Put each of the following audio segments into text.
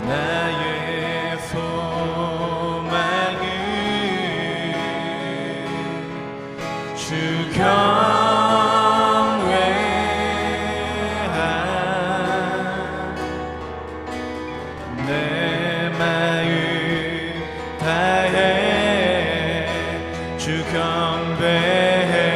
나의 소망은 주 경외함 내 마음 다해 주 경배해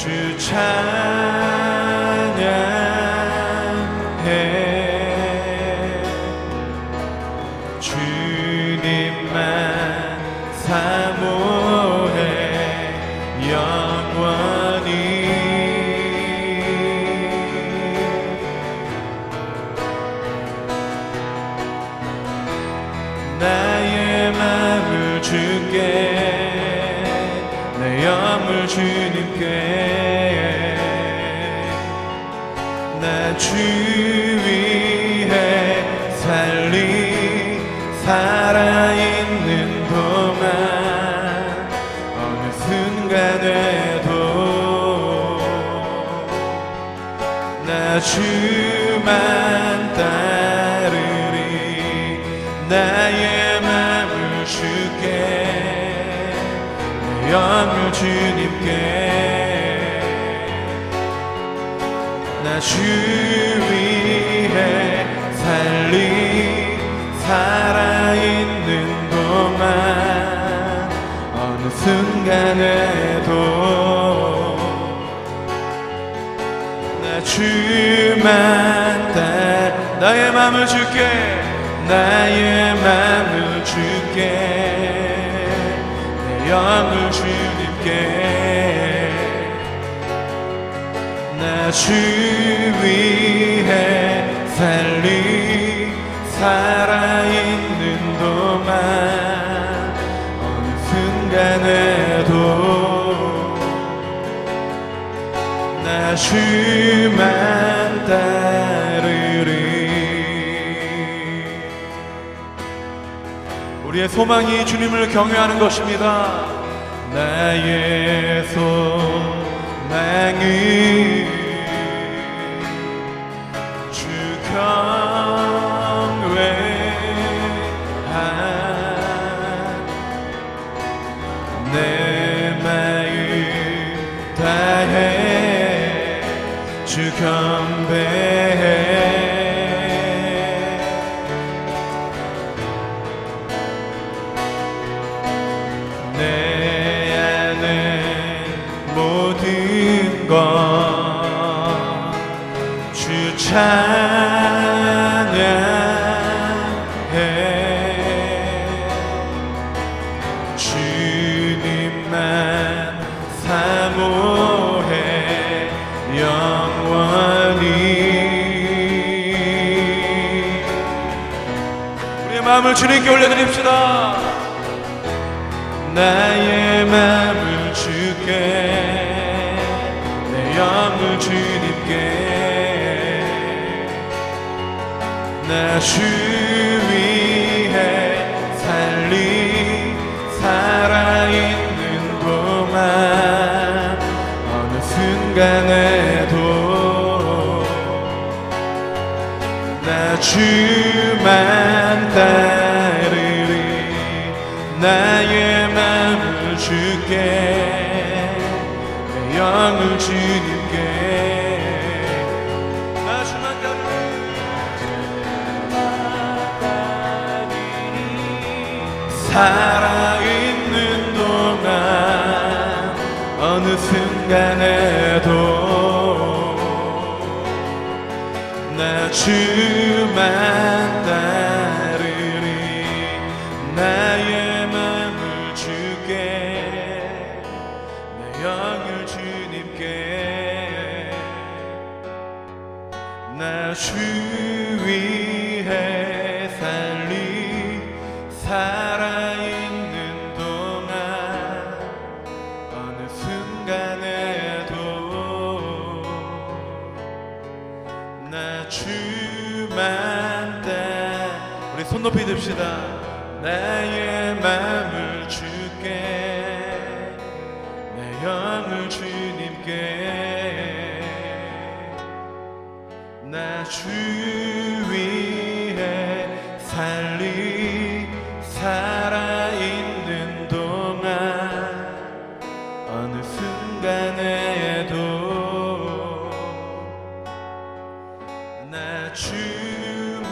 주 찬양해 주님만 사모해 영원히 나의 마음을 주께 내 영을 주님께 나 주 위해 살리 살아있는 동안 어느 순간에도 나 주만 따르리 나의 마음을 주께 영을 주님께 나 주 위해 살리 살아있는 동안 어느 순간에도 나 주만 나의 마음을 주께 나의 마음을 주께 영을 주님께 나 주 위해 살리 살아있는 동안 어느 순간에도 나 주만 따르리 우리의 소망이 주님을 경외하는 것입니다. 나의 소망은 주 경외함 내 마음 다해 주 경배해 모든 것 주 찬양해 주님만 사모해 영원히 우리의 마음을 주님께 올려드립시다. 나의 마음을 주께, 내 영을 주님께, 나 주 위해 살아있는 동안 어느 순간에도 나 주만 따르리. 나의 마음을 주께, 내 영을 주님께, 나 주만 따르리. 살아있는 동안 어느 순간에도 나 주만 따르리. 나의 마음을 주께, 내 영을 주님께, 나 주 위해 살아있는 동안 어느 순간에도 나 주만 우리 손 높이 듭시다. 나의 마음을 주께, 내 영을 주님께, 나 주 위해 살아있는 동안 어느 순간에도 나 주만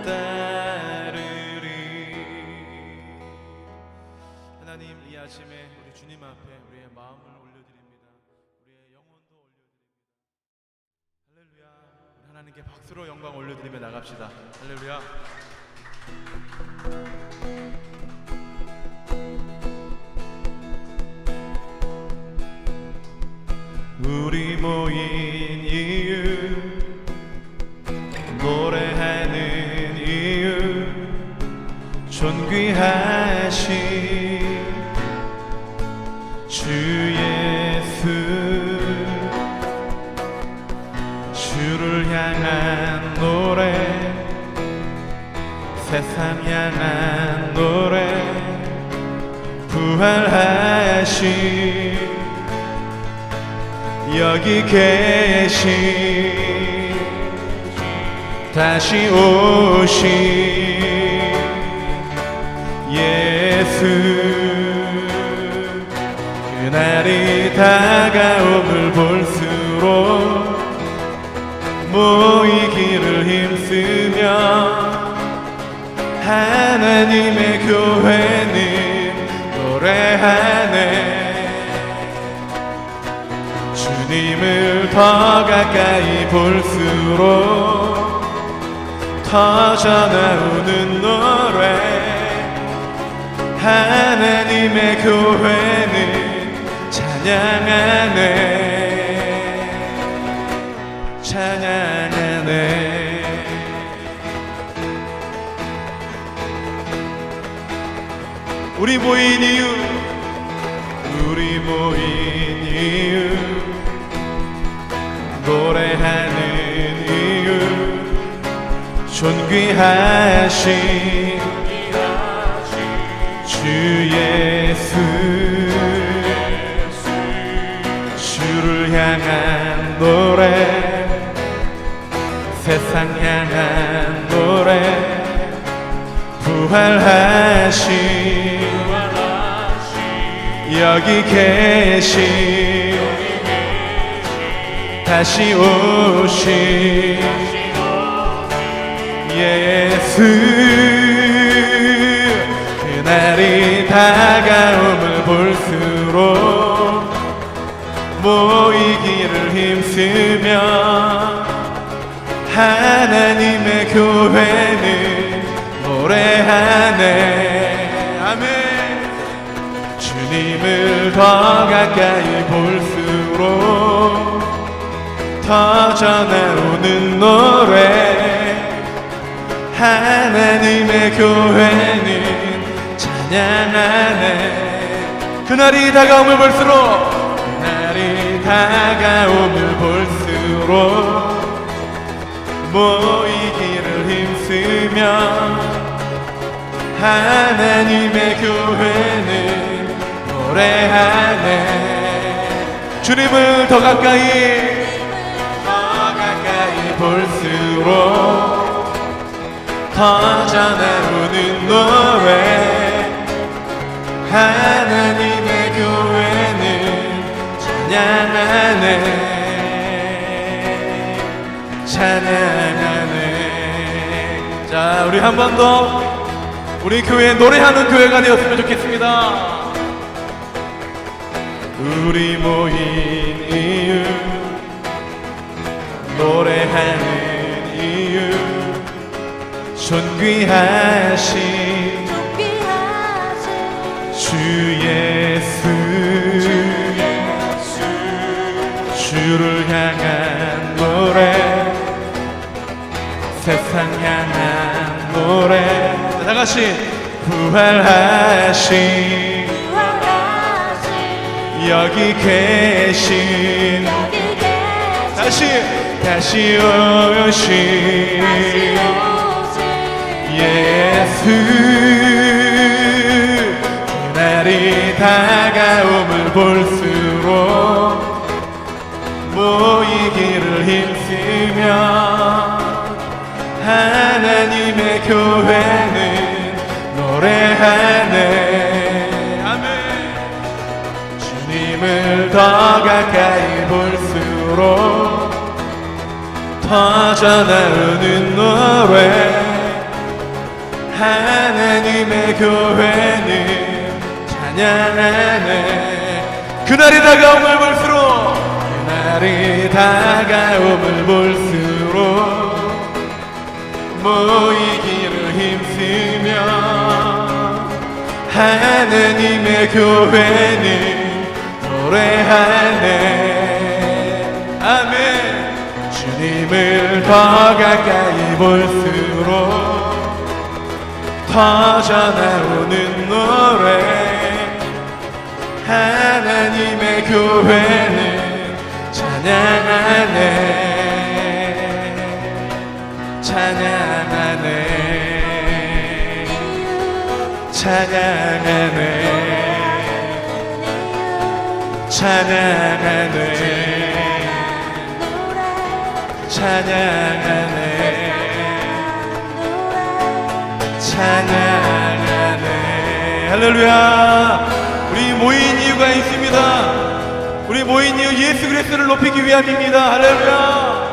따르리. 하나님, 이 아침에 우리 주님 앞에 우리의 마음을 올려드립니다. 우리의 영혼도 올려드립니다. 할렐루야. 우리 하나님께 박수로 영광 올려드리며 나갑시다. 할렐루야. 우리 모인 이유, 노래하는 이유, 존귀하신 주 예수, 주를 향한 노래, 세상 향한 노래, 부활하신 여기 계신 다시 오신 예수, 그날이 다가옴을 볼수록 모이기를 힘쓰며 하나님의 교회는 노래하네. 주님을 더 가까이 볼수록 터져나오는 노래, 하나님의 교회는 찬양하네, 찬양하네. 우리 모인 이유, 우리 모인 이유, 노래하는 이유, 존귀하신 주 예수, 주를 향한 노래, 세상 향한 노래, 부활하신 여기 계신 다시 오신 예수, 그날이 다가옴을 볼수록 모이기를 힘쓰며 하나님의 교회는 노래하네. 아멘. 주님을 더 가까이 볼수록 터져나오는 노래, 하나님의 교회는 찬양하네. 그날이 다가옴을 볼수록 그날이 다가옴을 볼수록 모이기를 힘쓰며 하나님의 교회는 노래하네. 주님을 더 가까이 볼수록 더 전해오는 노래. 하나님의 교회는 찬양하네. 찬양하네. 자, 우리 한 번 더 우리 교회 노래하는 교회가 되었으면 좋겠습니다. 우리 모인 이유, 노래하는 이유, 존귀하신 주 예수, 주를 향한 노래, 세상 향한 노래. 다 같이 부활하신 여기 계신 다시 오신 예수. 그날이 다가옴을 볼수록 모이기를 힘쓰며 하나님의 교회는 노래하네. 아멘. 주님을 더 가까이 볼수록 더 전하는 노래. 하나님의 교회는 찬양하네. 그날이 다가옴을 볼수록 그날이 다가옴을 볼수록 모이기를 힘쓰며 하나님의 교회는 노래하네. 아멘. 주님을 더 가까이 볼수록 더 전해오는 노래. 하나님의 교회는 찬양하네. 찬양하네. 찬양하네. 찬양하네. 찬양하네. 찬양하네. 할렐루야. 우리 모인 이유가 있습니다. 우리 모인 이유 예수 그리스도를 높이기 위함입니다. 할렐루야.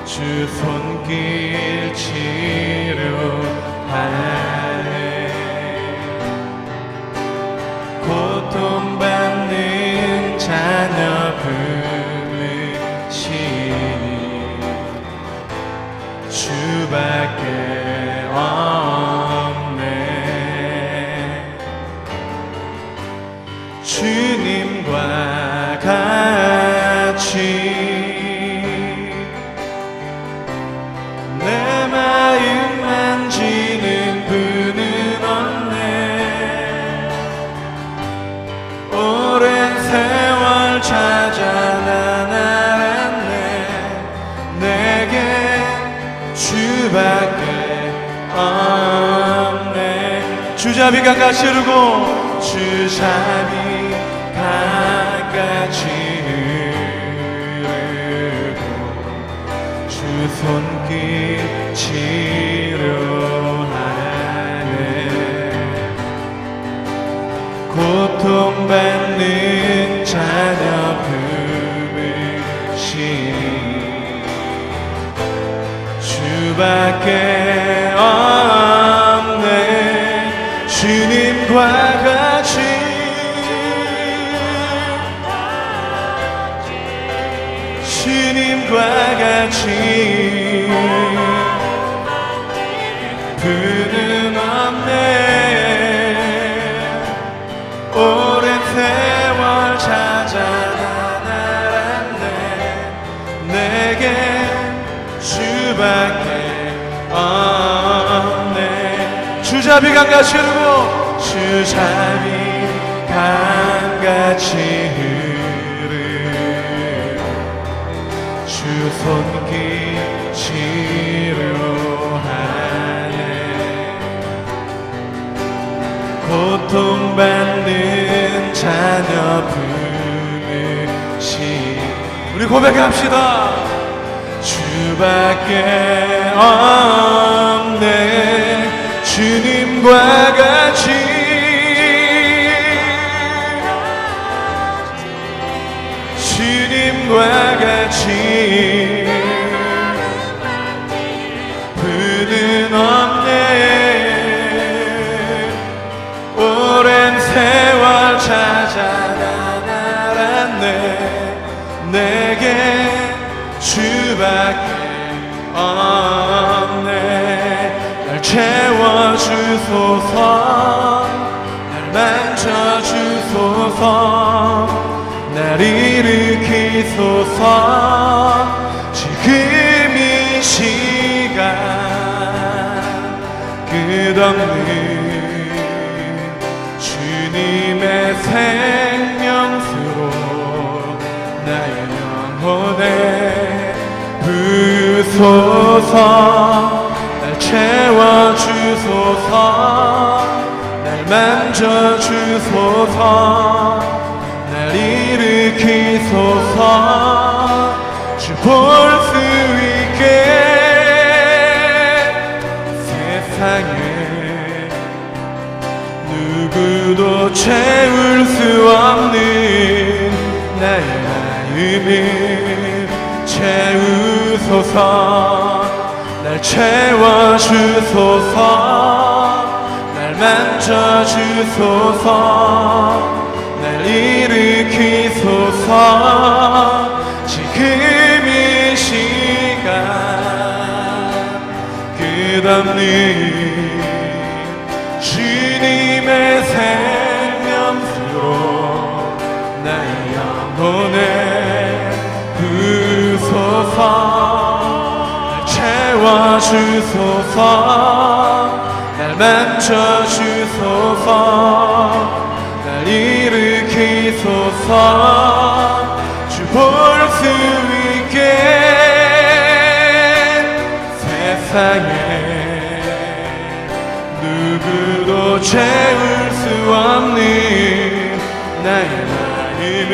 주 손길 치료하네. 고통받는 자녀 부르시니 주밖에 없네. 주님과 같이 주잡이 강같이 흐르고 주잡이 강같이 흐르고 주 손길 치료하네 고통받는 자녀 품으시니 주밖에 없네 주님과 같이 주님과 같이 부는 없네 오랜 세월 찾아나갔네 내게 주밖에 없네 주잡이 강같이 흐르고 주잡이 강같이 흐르고 주 손길 치료하네 고통받는 자녀 품으시 우리 고백합시다 주밖에 없네 주님과 같이 주님과 같이 부는 없네 오랜 세월 찾아나갔네 내게 주밖에 없네 날 채워주소서 날 만져주소서 날 일으키소서 지금 이 시간 끝없는 주님의 생명수로 나의 영혼에 부소서 날 채워주소서 날 만져주소서 날 일으키소서 주 볼 수 있게 세상에 누구도 채울 수 없는 나의 마음을 채우소서 날 채워주소서 날 만져주소서 날 일으키소서 지금 이 시간 끝없는 주님의 생명수로 나의 영혼에 부소서 날 채워주소서 날 만져주소서 날 일으키소서 주 볼 수 있게 세상에 누구도 채울 수 없는 나의 마음을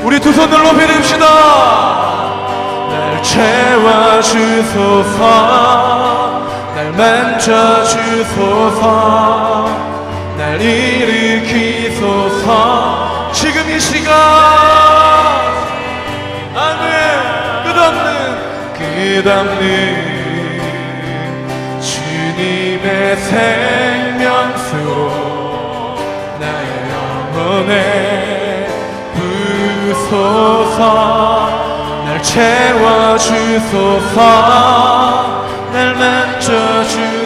우리 두 손을 높이 듭시다 날 채워주소서 날 만져주소서 날 일으키소서 지금 이 시간 아멘 끝없는 주님의 생명수로 나의 영혼에 부소서 날 채워주소서 날 만져주소서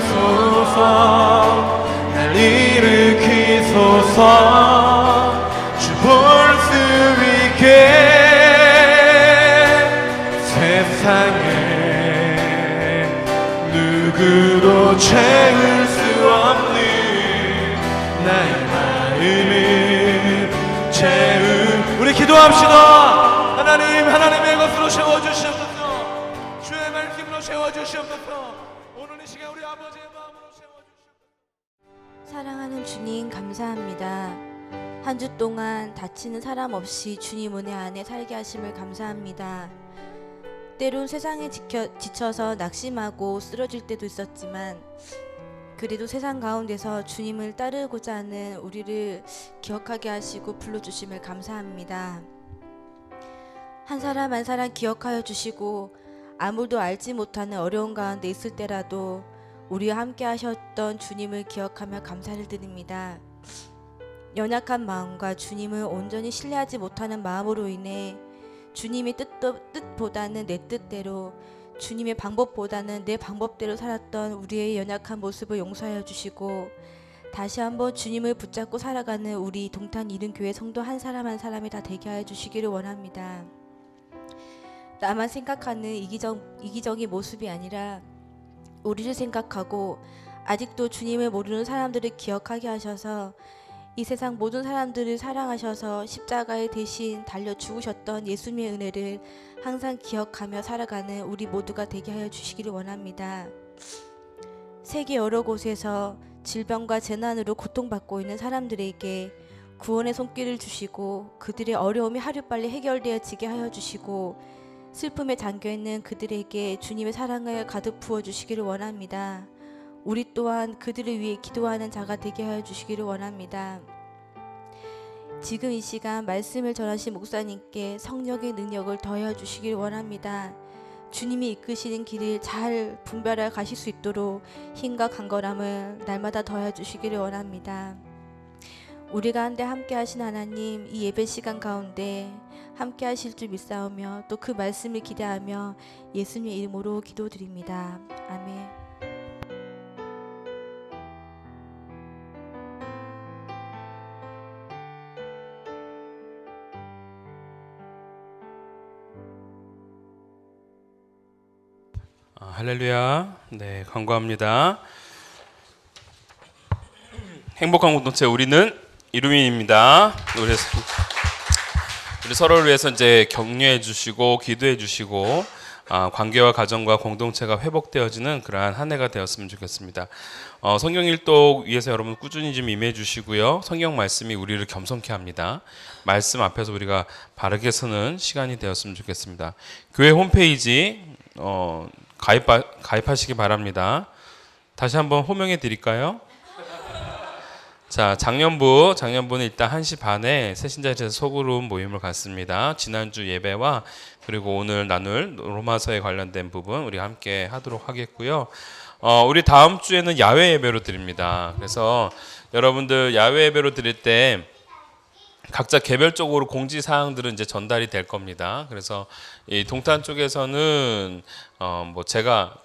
날 일으키소서 주 볼 수 있게 세상에 누구도 채울 수 없는 나의 마음을 채우 우리 기도합시다 하나님의 것으로 채워주시옵소서 주의 말씀으로 채워주시옵소서 오늘 이 시간 우리 아버지의 마음으로 채워주시옵소서 주님 감사합니다. 한 주 동안 다치는 사람 없이 주님 은혜 안에 살게 하심을 감사합니다. 때론 세상에 지쳐서 낙심하고 쓰러질 때도 있었지만 그래도 세상 가운데서 주님을 따르고자 하는 우리를 기억하게 하시고 불러주심을 감사합니다. 한 사람 한 사람 기억하여 주시고 아무도 알지 못하는 어려운 가운데 있을 때라도 우리와 함께 하셨던 주님을 기억하며 감사를 드립니다. 연약한 마음과 주님을 온전히 신뢰하지 못하는 마음으로 인해 주님의 뜻보다는 내 뜻대로, 주님의 방법보다는 내 방법대로 살았던 우리의 연약한 모습을 용서하여 주시고 다시 한번 주님을 붙잡고 살아가는 우리 동탄 이른교회 성도 한 사람 한 사람이 다 되게 하여 주시기를 원합니다. 나만 생각하는 이기적인 모습이 아니라 우리를 생각하고 아직도 주님을 모르는 사람들을 기억하게 하셔서 이 세상 모든 사람들을 사랑하셔서 십자가에 대신 달려 죽으셨던 예수님의 은혜를 항상 기억하며 살아가는 우리 모두가 되게 하여 주시기를 원합니다. 세계 여러 곳에서 질병과 재난으로 고통받고 있는 사람들에게 구원의 손길을 주시고 그들의 어려움이 하루빨리 해결되어지게 하여 주시고 슬픔에 잠겨있는 그들에게 주님의 사랑을 가득 부어주시기를 원합니다. 우리 또한 그들을 위해 기도하는 자가 되게 하여 주시기를 원합니다. 지금 이 시간 말씀을 전하신 목사님께 성령의 능력을 더하여 주시기를 원합니다. 주님이 이끄시는 길을 잘 분별하여 가실 수 있도록 힘과 강건함을 날마다 더하여 주시기를 원합니다. 우리 가운데 함께 하신 하나님, 이 예배 시간 가운데 함께 하실 줄 믿사오며 또 그 말씀을 기대하며 예수님의 이름으로 기도드립니다. 아멘. 할렐루야. 네, 간구합니다. 행복한 공동체 우리는 이루민입니다. 우리 서로를 위해서 이제 격려해 주시고 기도해 주시고 관계와 가정과 공동체가 회복되어지는 그러한 한 해가 되었으면 좋겠습니다. 성경 일독 위해서 여러분 꾸준히 좀 임해 주시고요. 성경 말씀이 우리를 겸손케 합니다. 말씀 앞에서 우리가 바르게 서는 시간이 되었으면 좋겠습니다. 교회 홈페이지 가입하시기 바랍니다. 다시 한번 호명해 드릴까요? 자, 작년부는 일단 1시 반에 새신자실에서 소그룹 모임을 갖습니다. 지난주 예배와 그리고 오늘 나눌 로마서에 관련된 부분 우리 함께 하도록 하겠고요. 우리 다음 주에는 야외 예배로 드립니다. 그래서 여러분들 야외 예배로 드릴 때 각자 개별적으로 공지 사항들은 이제 전달이 될 겁니다. 그래서 이 동탄 쪽에서는 뭐 제가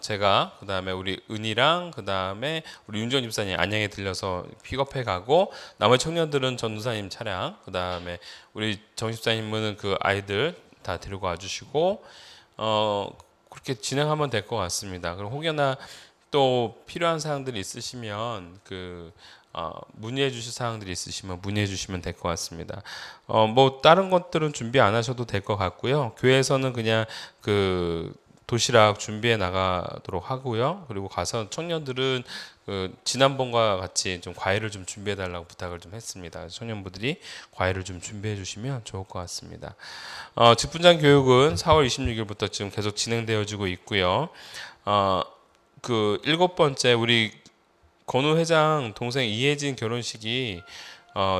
그다음에 우리 은희랑 그다음에 우리 윤정 집사님 안양에 들려서 픽업해 가고 나머지 청년들은 전도사님 차량 그다음에 우리 정 집사님은 그 아이들 다 데리고 와 주시고 그렇게 진행하면 될 것 같습니다. 그리고 혹여나 또 필요한 사항들이 있으시면 문의해 주실 사항들이 있으시면 문의해 주시면 될 것 같습니다. 뭐 다른 것들은 준비 안 하셔도 될 것 같고요. 교회에서는 그냥 도시락 준비해 나가도록 하고요. 그리고 가서 청년들은 지난번과 같이 좀 과일을 좀 준비해 달라고 부탁을 좀 했습니다. 청년부들이 과일을 좀 준비해 주시면 좋을 것 같습니다. 직분장 교육은 4월 26일부터 지금 계속 진행되어지고 있고요. 7번째 우리 건우 회장 동생 이혜진 결혼식이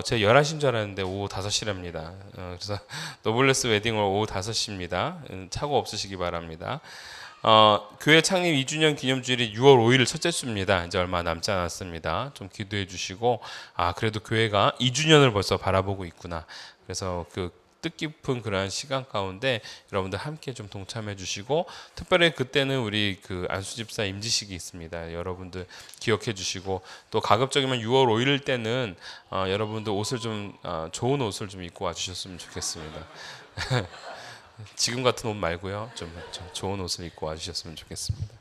제가 11시인 줄 알았는데 오후 5시랍니다. 그래서 노블레스 웨딩홀 오후 5시입니다. 착오 없으시기 바랍니다. 교회 창립 2주년 기념주일이 6월 5일 첫째 주입니다. 이제 얼마 남지 않았습니다. 좀 기도해 주시고 그래도 교회가 2주년을 벌써 바라보고 있구나. 그래서 뜻깊은 그러한 시간 가운데 여러분들 함께 좀 동참해 주시고 특별히 그때는 우리 안수 집사 임지식이 있습니다. 여러분들 기억해 주시고 또 가급적이면 6월 5일 때는 여러분들 옷을 좀 좋은 옷을 좀 입고 와 주셨으면 좋겠습니다. 지금 같은 옷 말고요. 좀 좋은 옷을 입고 와 주셨으면 좋겠습니다.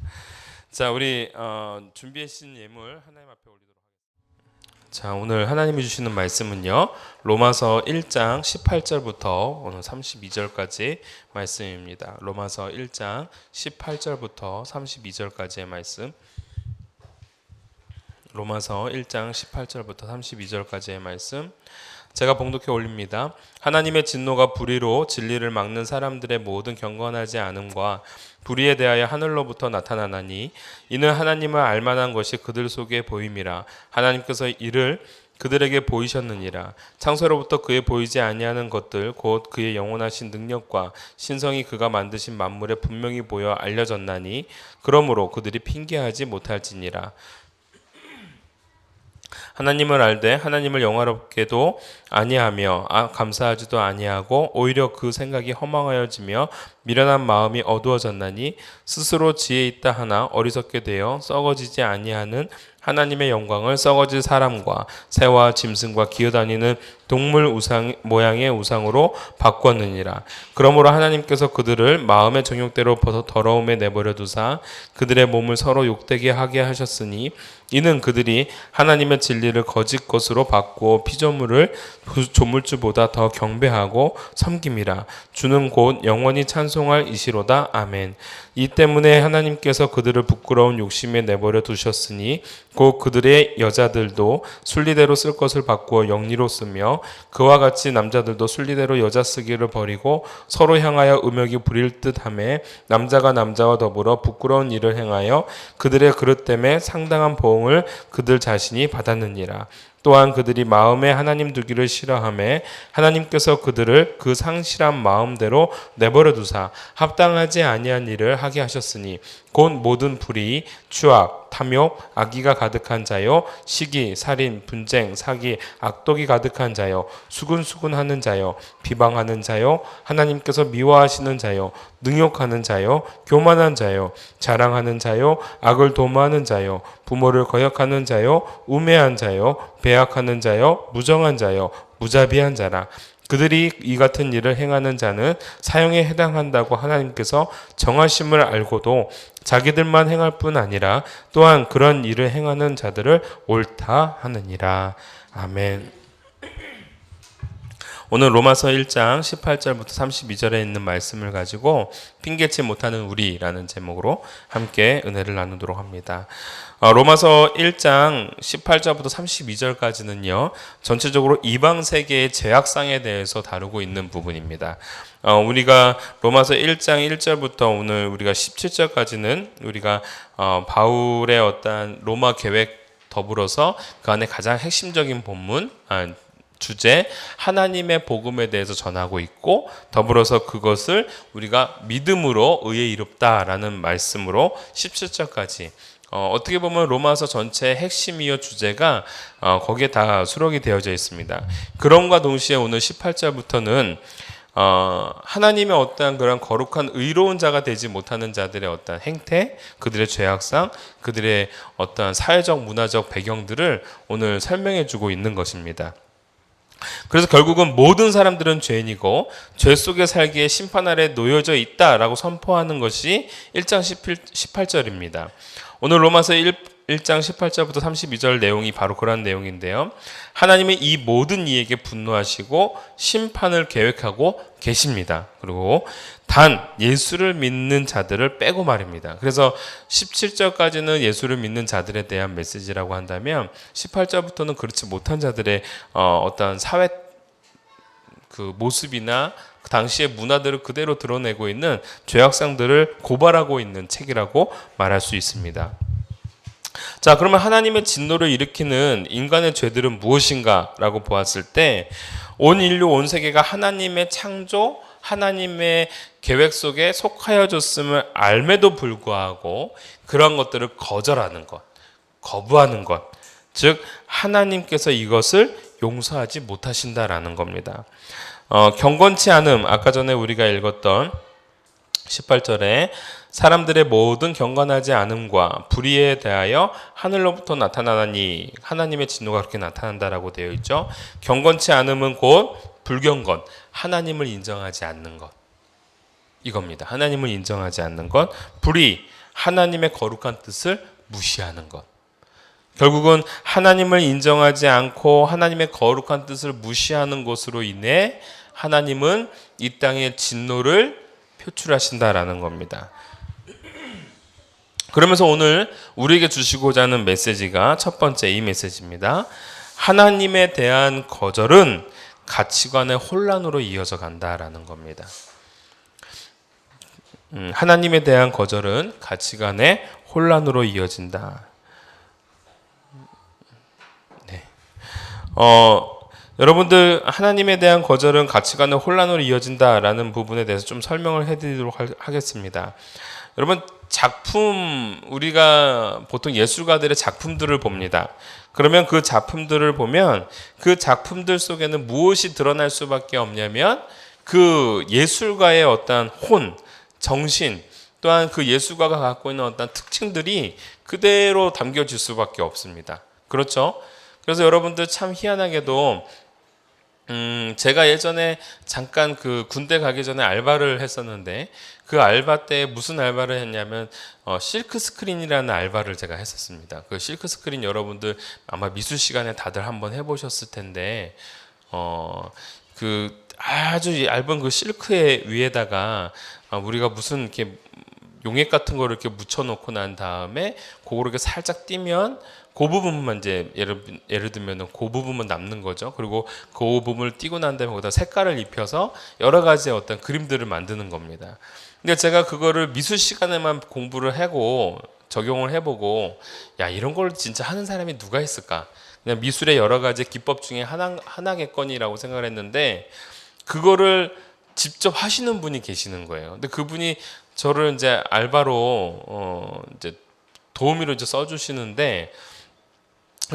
자, 우리 준비해 주신 예물 하나님 앞에 올리도록 하겠습니다. 자, 오늘 하나님이 주시는 말씀은요. 로마서 1장 18절부터 오늘 32절까지 말씀입니다. 로마서 1장 18절부터 32절까지의 말씀. 로마서 1장 18절부터 32절까지의 말씀 제가 봉독해 올립니다. 하나님의 진노가 불의로 진리를 막는 사람들의 모든 경건하지 않음과 불의에 대하여 하늘로부터 나타나나니 이는 하나님을 알만한 것이 그들 속에 보임이라. 하나님께서 이를 그들에게 보이셨느니라. 창세로부터 그의 보이지 아니하는 것들 곧 그의 영원하신 능력과 신성이 그가 만드신 만물에 분명히 보여 알려졌나니 그러므로 그들이 핑계하지 못할지니라. 하나님을 알되 하나님을 영화롭게도 아니하며 감사하지도 아니하고 오히려 그 생각이 허망하여지며 미련한 마음이 어두워졌나니 스스로 지혜 있다 하나 어리석게 되어 썩어지지 아니하는 하나님의 영광을 썩어질 사람과 새와 짐승과 기어다니는 동물 모양의 우상으로 바꿨느니라. 그러므로 하나님께서 그들을 마음의 정욕대로 더러움에 내버려 두사 그들의 몸을 서로 욕되게 하게 하셨으니 이는 그들이 하나님의 진리를 거짓 것으로 바꾸어 피조물을 조물주보다 더 경배하고 섬김이라. 주는 곧 영원히 찬송할 이시로다. 아멘. 이 때문에 하나님께서 그들을 부끄러운 욕심에 내버려 두셨으니 곧 그들의 여자들도 순리대로 쓸 것을 바꾸어 영리로 쓰며 그와 같이 남자들도 순리대로 여자 쓰기를 버리고 서로 향하여 음욕이 부릴 듯하며 남자가 남자와 더불어 부끄러운 일을 행하여 그들의 그릇 때문에 상당한 보응을 그들 자신이 받았느니라. 또한 그들이 마음에 하나님 두기를 싫어하며 하나님께서 그들을 그 상실한 마음대로 내버려 두사 합당하지 아니한 일을 하게 하셨으니 곧 모든 불의, 추악, 탐욕, 악의가 가득한 자요, 시기, 살인, 분쟁, 사기, 악독이 가득한 자요, 수군수군하는 자요, 비방하는 자요, 하나님께서 미워하시는 자요, 능욕하는 자요, 교만한 자요, 자랑하는 자요, 악을 도모하는 자요, 부모를 거역하는 자요, 우매한 자요, 배약하는 자요, 무정한 자요, 무자비한 자라. 그들이 이 같은 일을 행하는 자는 사형에 해당한다고 하나님께서 정하심을 알고도 자기들만 행할 뿐 아니라 또한 그런 일을 행하는 자들을 옳다 하느니라. 아멘. 오늘 로마서 1장 18절부터 32절에 있는 말씀을 가지고 핑계치 못하는 우리라는 제목으로 함께 은혜를 나누도록 합니다. 로마서 1장 18절부터 32절까지는요. 전체적으로 이방 세계의 죄악상에 대해서 다루고 있는 부분입니다. 우리가 로마서 1장 1절부터 오늘 우리가 17절까지는 우리가 바울의 어떤 로마 계획 더불어서 그 안에 가장 핵심적인 본문 주제 하나님의 복음에 대해서 전하고 있고 더불어서 그것을 우리가 믿음으로 의에 이롭다라는 말씀으로 17절까지 어떻게 보면 로마서 전체의 핵심이요 주제가 거기에 다 수록이 되어져 있습니다. 그럼과 동시에 오늘 18절부터는 하나님의 어떠한 그런 거룩한 의로운 자가 되지 못하는 자들의 어떠한 행태, 그들의 죄악상, 그들의 어떠한 사회적 문화적 배경들을 오늘 설명해 주고 있는 것입니다. 그래서 결국은 모든 사람들은 죄인이고 죄 속에 살기에 심판 아래 놓여져 있다라고 선포하는 것이 1장 18절입니다. 오늘 로마서 1장 18절부터 32절 내용이 바로 그런 내용인데요. 하나님은 이 모든 이에게 분노하시고 심판을 계획하고 계십니다. 그리고 단 예수를 믿는 자들을 빼고 말입니다. 그래서 17절까지는 예수를 믿는 자들에 대한 메시지라고 한다면 18절부터는 그렇지 못한 자들의 어떤 사회 그 모습이나 그 당시의 문화들을 그대로 드러내고 있는 죄악상들을 고발하고 있는 책이라고 말할 수 있습니다. 자, 그러면 하나님의 진노를 일으키는 인간의 죄들은 무엇인가 라고 보았을 때 온 인류, 온 세계가 하나님의 창조, 하나님의 계획 속에 속하여졌음을 알매도 불구하고 그런 것들을 거절하는 것, 거부하는 것, 즉 하나님께서 이것을 용서하지 못하신다라는 겁니다. 경건치 않음, 아까 전에 우리가 읽었던 18절에 사람들의 모든 경건하지 않음과 불의에 대하여 하늘로부터 나타나니 하나님의 진노가 그렇게 나타난다라고 되어 있죠. 경건치 않음은 곧 불경건, 하나님을 인정하지 않는 것, 이겁니다. 하나님을 인정하지 않는 것. 불의, 하나님의 거룩한 뜻을 무시하는 것. 결국은 하나님을 인정하지 않고 하나님의 거룩한 뜻을 무시하는 것으로 인해 하나님은 이 땅에 진노를 표출하신다라는 겁니다. 그러면서 오늘 우리에게 주시고자 하는 메시지가 첫 번째 이 메시지입니다. 하나님에 대한 거절은 가치관의 혼란으로 이어져 간다라는 겁니다. 하나님에 대한 거절은 가치관의 혼란으로 이어진다. 네. 여러분들 하나님에 대한 거절은 가치관의 혼란으로 이어진다라는 부분에 대해서 좀 설명을 해드리도록 하겠습니다. 여러분 작품 우리가 보통 예술가들의 작품들을 봅니다. 그러면 그 작품들을 보면 그 작품들 속에는 무엇이 드러날 수밖에 없냐면 그 예술가의 어떤 혼, 정신 또한 그 예술가가 갖고 있는 어떤 특징들이 그대로 담겨질 수밖에 없습니다. 그렇죠? 그래서 여러분들 참 희한하게도 제가 예전에 잠깐 그 군대 가기 전에 알바를 했었는데 그 알바 때 무슨 알바를 했냐면 실크 스크린이라는 알바를 제가 했었습니다. 그 실크 스크린 여러분들 아마 미술 시간에 다들 한번 해보셨을 텐데 그 아주 얇은 그 실크의 위에다가 우리가 무슨 이렇게 용액 같은 거를 이렇게 묻혀놓고 난 다음에 그거를 이렇게 살짝 띄면 그 부분만 이제 예를 들면은 그 부분만 남는 거죠. 그리고 그 부분을 띄고 난 다음에 거기다 색깔을 입혀서 여러 가지의 어떤 그림들을 만드는 겁니다. 근데 제가 그거를 미술 시간에만 공부를 하고 적용을 해보고 야 이런 걸 진짜 하는 사람이 누가 있을까? 그냥 미술의 여러 가지 기법 중에 하나겠거니라고 생각을 했는데 그거를 직접 하시는 분이 계시는 거예요. 근데 그분이 저를 이제 알바로 이제 도우미로 이제 써주시는데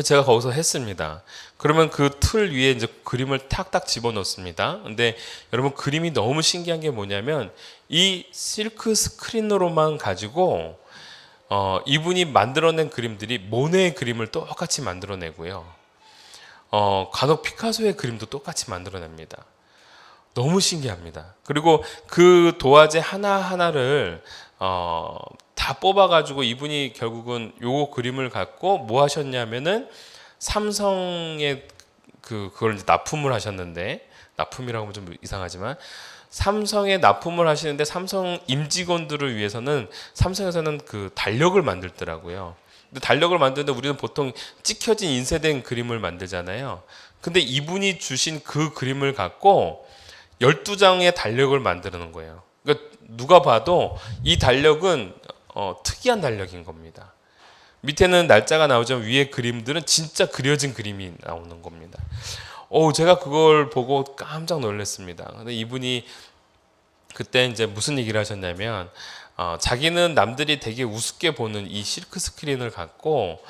제가 거기서 했습니다. 그러면 그 틀 위에 이제 그림을 탁탁 집어넣습니다. 근데 여러분 그림이 너무 신기한 게 뭐냐면 이 실크 스크린으로만 가지고 이분이 만들어낸 그림들이 모네의 그림을 똑같이 만들어내고요. 간혹 피카소의 그림도 똑같이 만들어냅니다. 너무 신기합니다. 그리고 그 도화지 하나하나를 다 뽑아가지고 이분이 결국은 요 그림을 갖고 뭐 하셨냐면은 삼성의 그걸 이제 납품을 하셨는데 납품이라고 하면 좀 이상하지만 삼성에 납품을 하시는데 삼성 임직원들을 위해서는 삼성에서는 그 달력을 만들더라고요. 근데 달력을 만드는데 우리는 보통 찍혀진 인쇄된 그림을 만들잖아요. 근데 이분이 주신 그 그림을 갖고 12장의 달력을 만드는 거예요. 그러니까 누가 봐도 이 달력은 특이한 달력인 겁니다. 밑에는 날짜가 나오지만 위에 그림들은 진짜 그려진 그림이 나오는 겁니다. 제가 그걸 보고 깜짝 놀랐습니다. 근데 이분이 그때 이제 무슨 얘기를 하셨냐면 자기는 남들이 되게 우습게 보는 이 실크 스크린을 갖고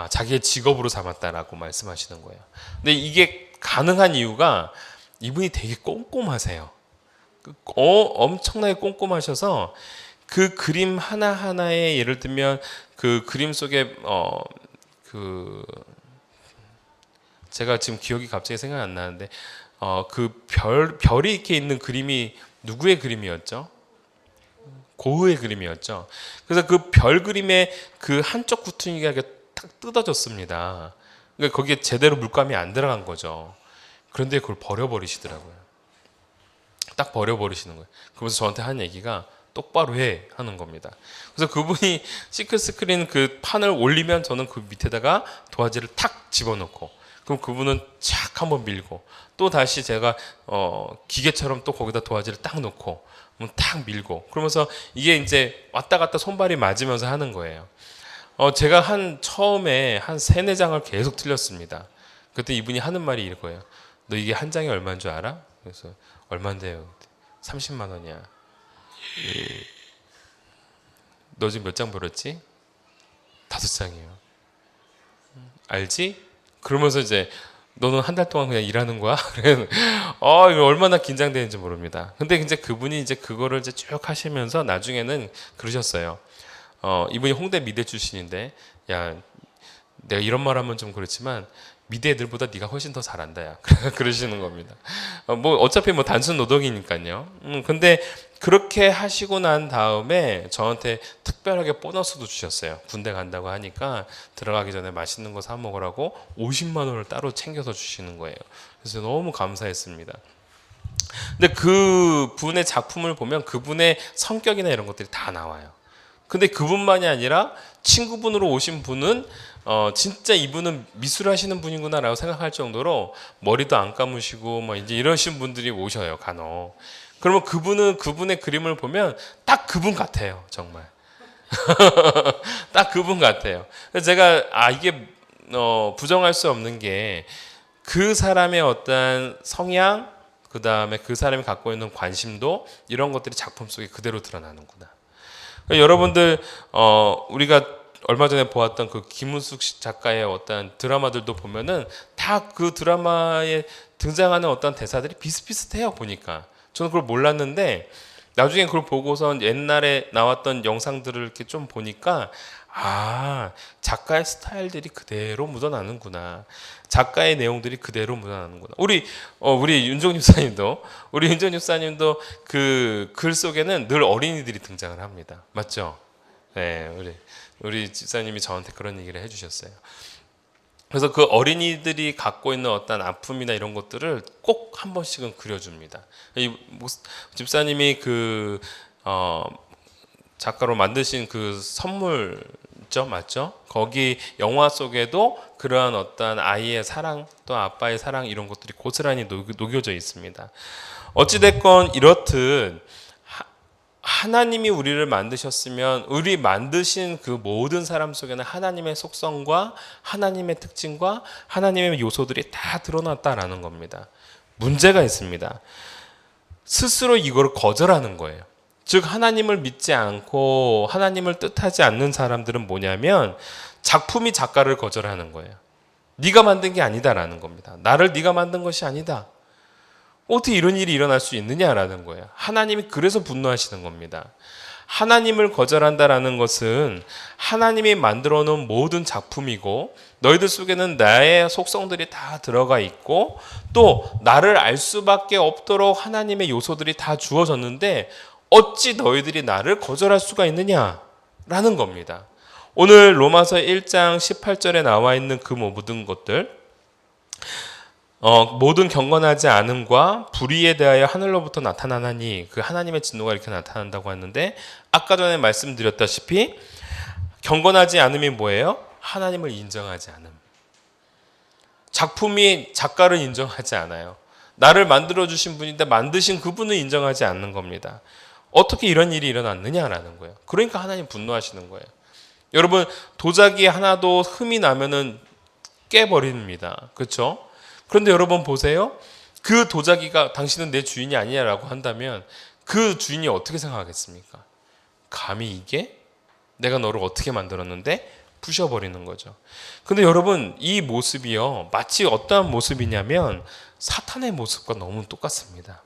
자기의 직업으로 삼았다라고 말씀하시는 거예요. 근데 이게 가능한 이유가 이분이 되게 꼼꼼하세요. 엄청나게 꼼꼼하셔서 그 그림 하나하나에 예를 들면 그 그림 속에 제가 지금 기억이 갑자기 생각이 안 나는데 그 별이 이렇게 있는 그림이 누구의 그림이었죠? 고흐의 그림이었죠. 그래서 그 별 그림의 그 한쪽 구퉁이가 이렇게 탁 뜯어졌습니다. 그러니까 거기에 제대로 물감이 안 들어간 거죠. 그런데 그걸 버려버리시더라고요. 딱 버려버리시는 거예요. 그러면서 저한테 한 얘기가 똑바로 해 하는 겁니다. 그래서 그분이 시크 스크린 그 판을 올리면 저는 그 밑에다가 도화지를 탁 집어넣고 그럼 그분은 착 한번 밀고 또 다시 제가 기계처럼 또 거기다 도화지를 딱 놓고 탁 밀고 그러면서 이게 이제 왔다 갔다 손발이 맞으면서 하는 거예요. 제가 처음에 한 3-4장을 계속 틀렸습니다. 그때 이분이 하는 말이 이거예요. 너 이게 한 장이 얼마인 줄 알아? 그래서 얼마인데요? 30만 원이야. 너 지금 몇 장 벌었지? 5장이에요. 알지? 그러면서 이제 너는 한 달 동안 그냥 일하는 거야? 이거 얼마나 긴장되는지 모릅니다. 근데 이제 그분이 이제 그거를 이제 쭉 하시면서 나중에는 그러셨어요. 이분이 홍대 미대 출신인데, 야, 내가 이런 말 하면 좀 그렇지만, 미대 애들보다 네가 훨씬 더 잘한다, 야. 그러시는 겁니다. 어차피 단순 노동이니까요. 근데 그렇게 하시고 난 다음에 저한테 특별하게 보너스도 주셨어요. 군대 간다고 하니까 들어가기 전에 맛있는 거 사 먹으라고 50만 원을 따로 챙겨서 주시는 거예요. 그래서 너무 감사했습니다. 근데 그 분의 작품을 보면 그분의 성격이나 이런 것들이 다 나와요. 근데 그분만이 아니라 친구분으로 오신 분은 진짜 이분은 미술 하시는 분이구나라고 생각할 정도로 머리도 안 감으시고 뭐 이제 이러신 분들이 오셔요, 간혹. 그러면 그분은 그분의 그림을 보면 딱 그분 같아요, 정말. 딱 그분 같아요. 그래서 제가 이게 부정할 수 없는 게 그 사람의 어떤 성향, 그 다음에 그 사람이 갖고 있는 관심도 이런 것들이 작품 속에 그대로 드러나는구나. 그러니까 여러분들 우리가 얼마 전에 보았던 그 김은숙 작가의 어떤 드라마들도 보면은 다 그 드라마에 등장하는 어떤 대사들이 비슷비슷해요, 보니까. 저는 그걸 몰랐는데 나중에 그걸 보고서 옛날에 나왔던 영상들을 이렇게 좀 보니까 작가의 스타일들이 그대로 묻어나는구나. 작가의 내용들이 그대로 묻어나는구나. 우리 윤종 집사님도 그 글 속에는 늘 어린이들이 등장을 합니다. 맞죠? 네, 우리 집사님이 저한테 그런 얘기를 해주셨어요. 그래서 그 어린이들이 갖고 있는 어떤 아픔이나 이런 것들을 꼭 한 번씩은 그려줍니다. 이 집사님이 그 작가로 만드신 그 선물죠, 맞죠? 거기 영화 속에도 그러한 어떤 아이의 사랑 또 아빠의 사랑 이런 것들이 고스란히 녹여져 있습니다. 어찌됐건 이렇듯 하나님이 우리를 만드셨으면 우리 만드신 그 모든 사람 속에는 하나님의 속성과 하나님의 특징과 하나님의 요소들이 다 드러났다라는 겁니다. 문제가 있습니다. 스스로 이걸 거절하는 거예요. 즉 하나님을 믿지 않고 하나님을 뜻하지 않는 사람들은 뭐냐면 작품이 작가를 거절하는 거예요. 네가 만든 게 아니다라는 겁니다. 나를 네가 만든 것이 아니다. 어떻게 이런 일이 일어날 수 있느냐라는 거예요. 하나님이 그래서 분노하시는 겁니다. 하나님을 거절한다라는 것은 하나님이 만들어 놓은 모든 작품이고 너희들 속에는 나의 속성들이 다 들어가 있고 또 나를 알 수밖에 없도록 하나님의 요소들이 다 주어졌는데 어찌 너희들이 나를 거절할 수가 있느냐라는 겁니다. 오늘 로마서 1장 18절에 나와 있는 그 모든 것들 모든 경건하지 않음과 불의에 대하여 하늘로부터 나타나나니 그 하나님의 진노가 이렇게 나타난다고 했는데 아까 전에 말씀드렸다시피 경건하지 않음이 뭐예요? 하나님을 인정하지 않음. 작품이 작가를 인정하지 않아요. 나를 만들어주신 분인데 만드신 그분을 인정하지 않는 겁니다. 어떻게 이런 일이 일어났느냐라는 거예요. 그러니까 하나님 분노하시는 거예요. 여러분 도자기 하나도 흠이 나면은 깨버립니다. 그렇죠? 그런데 여러분 보세요. 그 도자기가 당신은 내 주인이 아니냐라고 한다면 그 주인이 어떻게 생각하겠습니까? 감히 이게? 내가 너를 어떻게 만들었는데? 부셔버리는 거죠. 근데 여러분 이 모습이요. 마치 어떠한 모습이냐면 사탄의 모습과 너무 똑같습니다.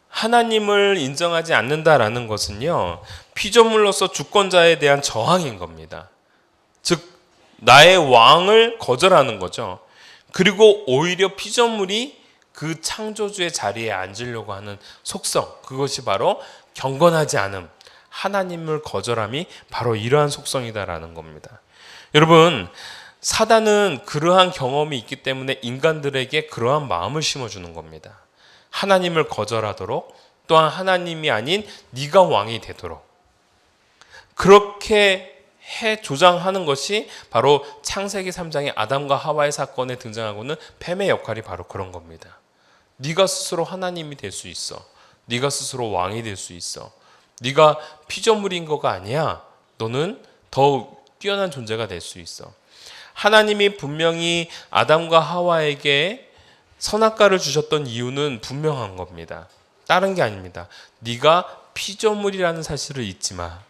하나님을 인정하지 않는다라는 것은요. 피조물로서 주권자에 대한 저항인 겁니다. 즉 나의 왕을 거절하는 거죠. 그리고 오히려 피조물이 그 창조주의 자리에 앉으려고 하는 속성, 그것이 바로 경건하지 않음, 하나님을 거절함이 바로 이러한 속성이다라는 겁니다. 여러분, 사단은 그러한 경험이 있기 때문에 인간들에게 그러한 마음을 심어주는 겁니다. 하나님을 거절하도록, 또한 하나님이 아닌 네가 왕이 되도록 그렇게 조장하는 것이 바로 창세기 3장의 아담과 하와의 사건에 등장하고는 뱀의 역할이 바로 그런 겁니다. 네가 스스로 하나님이 될 수 있어. 네가 스스로 왕이 될 수 있어. 네가 피조물인 거가 아니야. 너는 더 뛰어난 존재가 될 수 있어. 하나님이 분명히 아담과 하와에게 선악과를 주셨던 이유는 분명한 겁니다. 다른 게 아닙니다. 네가 피조물이라는 사실을 잊지 마.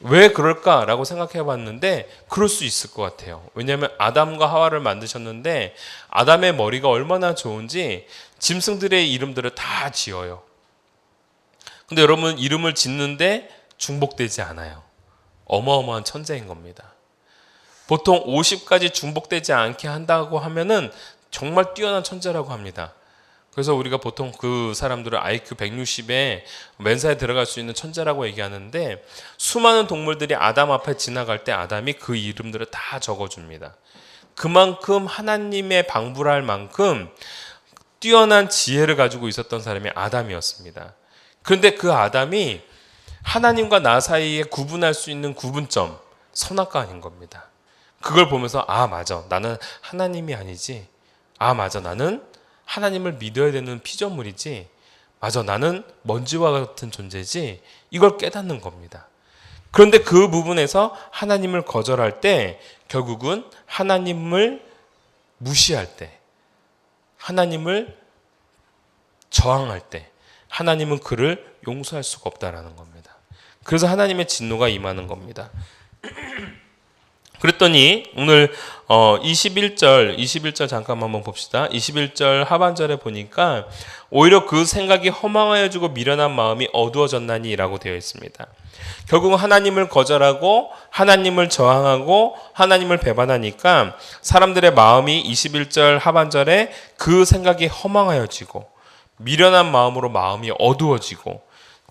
왜 그럴까라고 생각해 봤는데 그럴 수 있을 것 같아요. 왜냐하면 아담과 하와를 만드셨는데 아담의 머리가 얼마나 좋은지 짐승들의 이름들을 다 지어요. 근데 여러분 이름을 짓는데 중복되지 않아요. 어마어마한 천재인 겁니다. 보통 50까지 중복되지 않게 한다고 하면은 정말 뛰어난 천재라고 합니다. 그래서 우리가 보통 그 사람들을 IQ 160에 맨사에 들어갈 수 있는 천재라고 얘기하는데 수많은 동물들이 아담 앞에 지나갈 때 아담이 그 이름들을 다 적어줍니다. 그만큼 하나님의 방불할 만큼 뛰어난 지혜를 가지고 있었던 사람이 아담이었습니다. 그런데 그 아담이 하나님과 나 사이에 구분할 수 있는 구분점, 선악과 아닌 겁니다. 그걸 보면서 아 맞아, 나는 하나님이 아니지. 아 맞아, 나는 하나님을 믿어야 되는 피조물이지. 맞아, 나는 먼지와 같은 존재지. 이걸 깨닫는 겁니다. 그런데 그 부분에서 하나님을 거절할 때 결국은 하나님을 무시할 때, 하나님을 저항할 때 하나님은 그를 용서할 수가 없다라는 겁니다. 그래서 하나님의 진노가 임하는 겁니다. 그랬더니 오늘 21절 잠깐 한번 봅시다. 21절 하반절에 보니까 오히려 그 생각이 허망하여지고 미련한 마음이 어두워졌나니 라고 되어 있습니다. 결국은 하나님을 거절하고 하나님을 저항하고 하나님을 배반하니까 사람들의 마음이 21절 하반절에 그 생각이 허망하여지고 미련한 마음으로 마음이 어두워지고,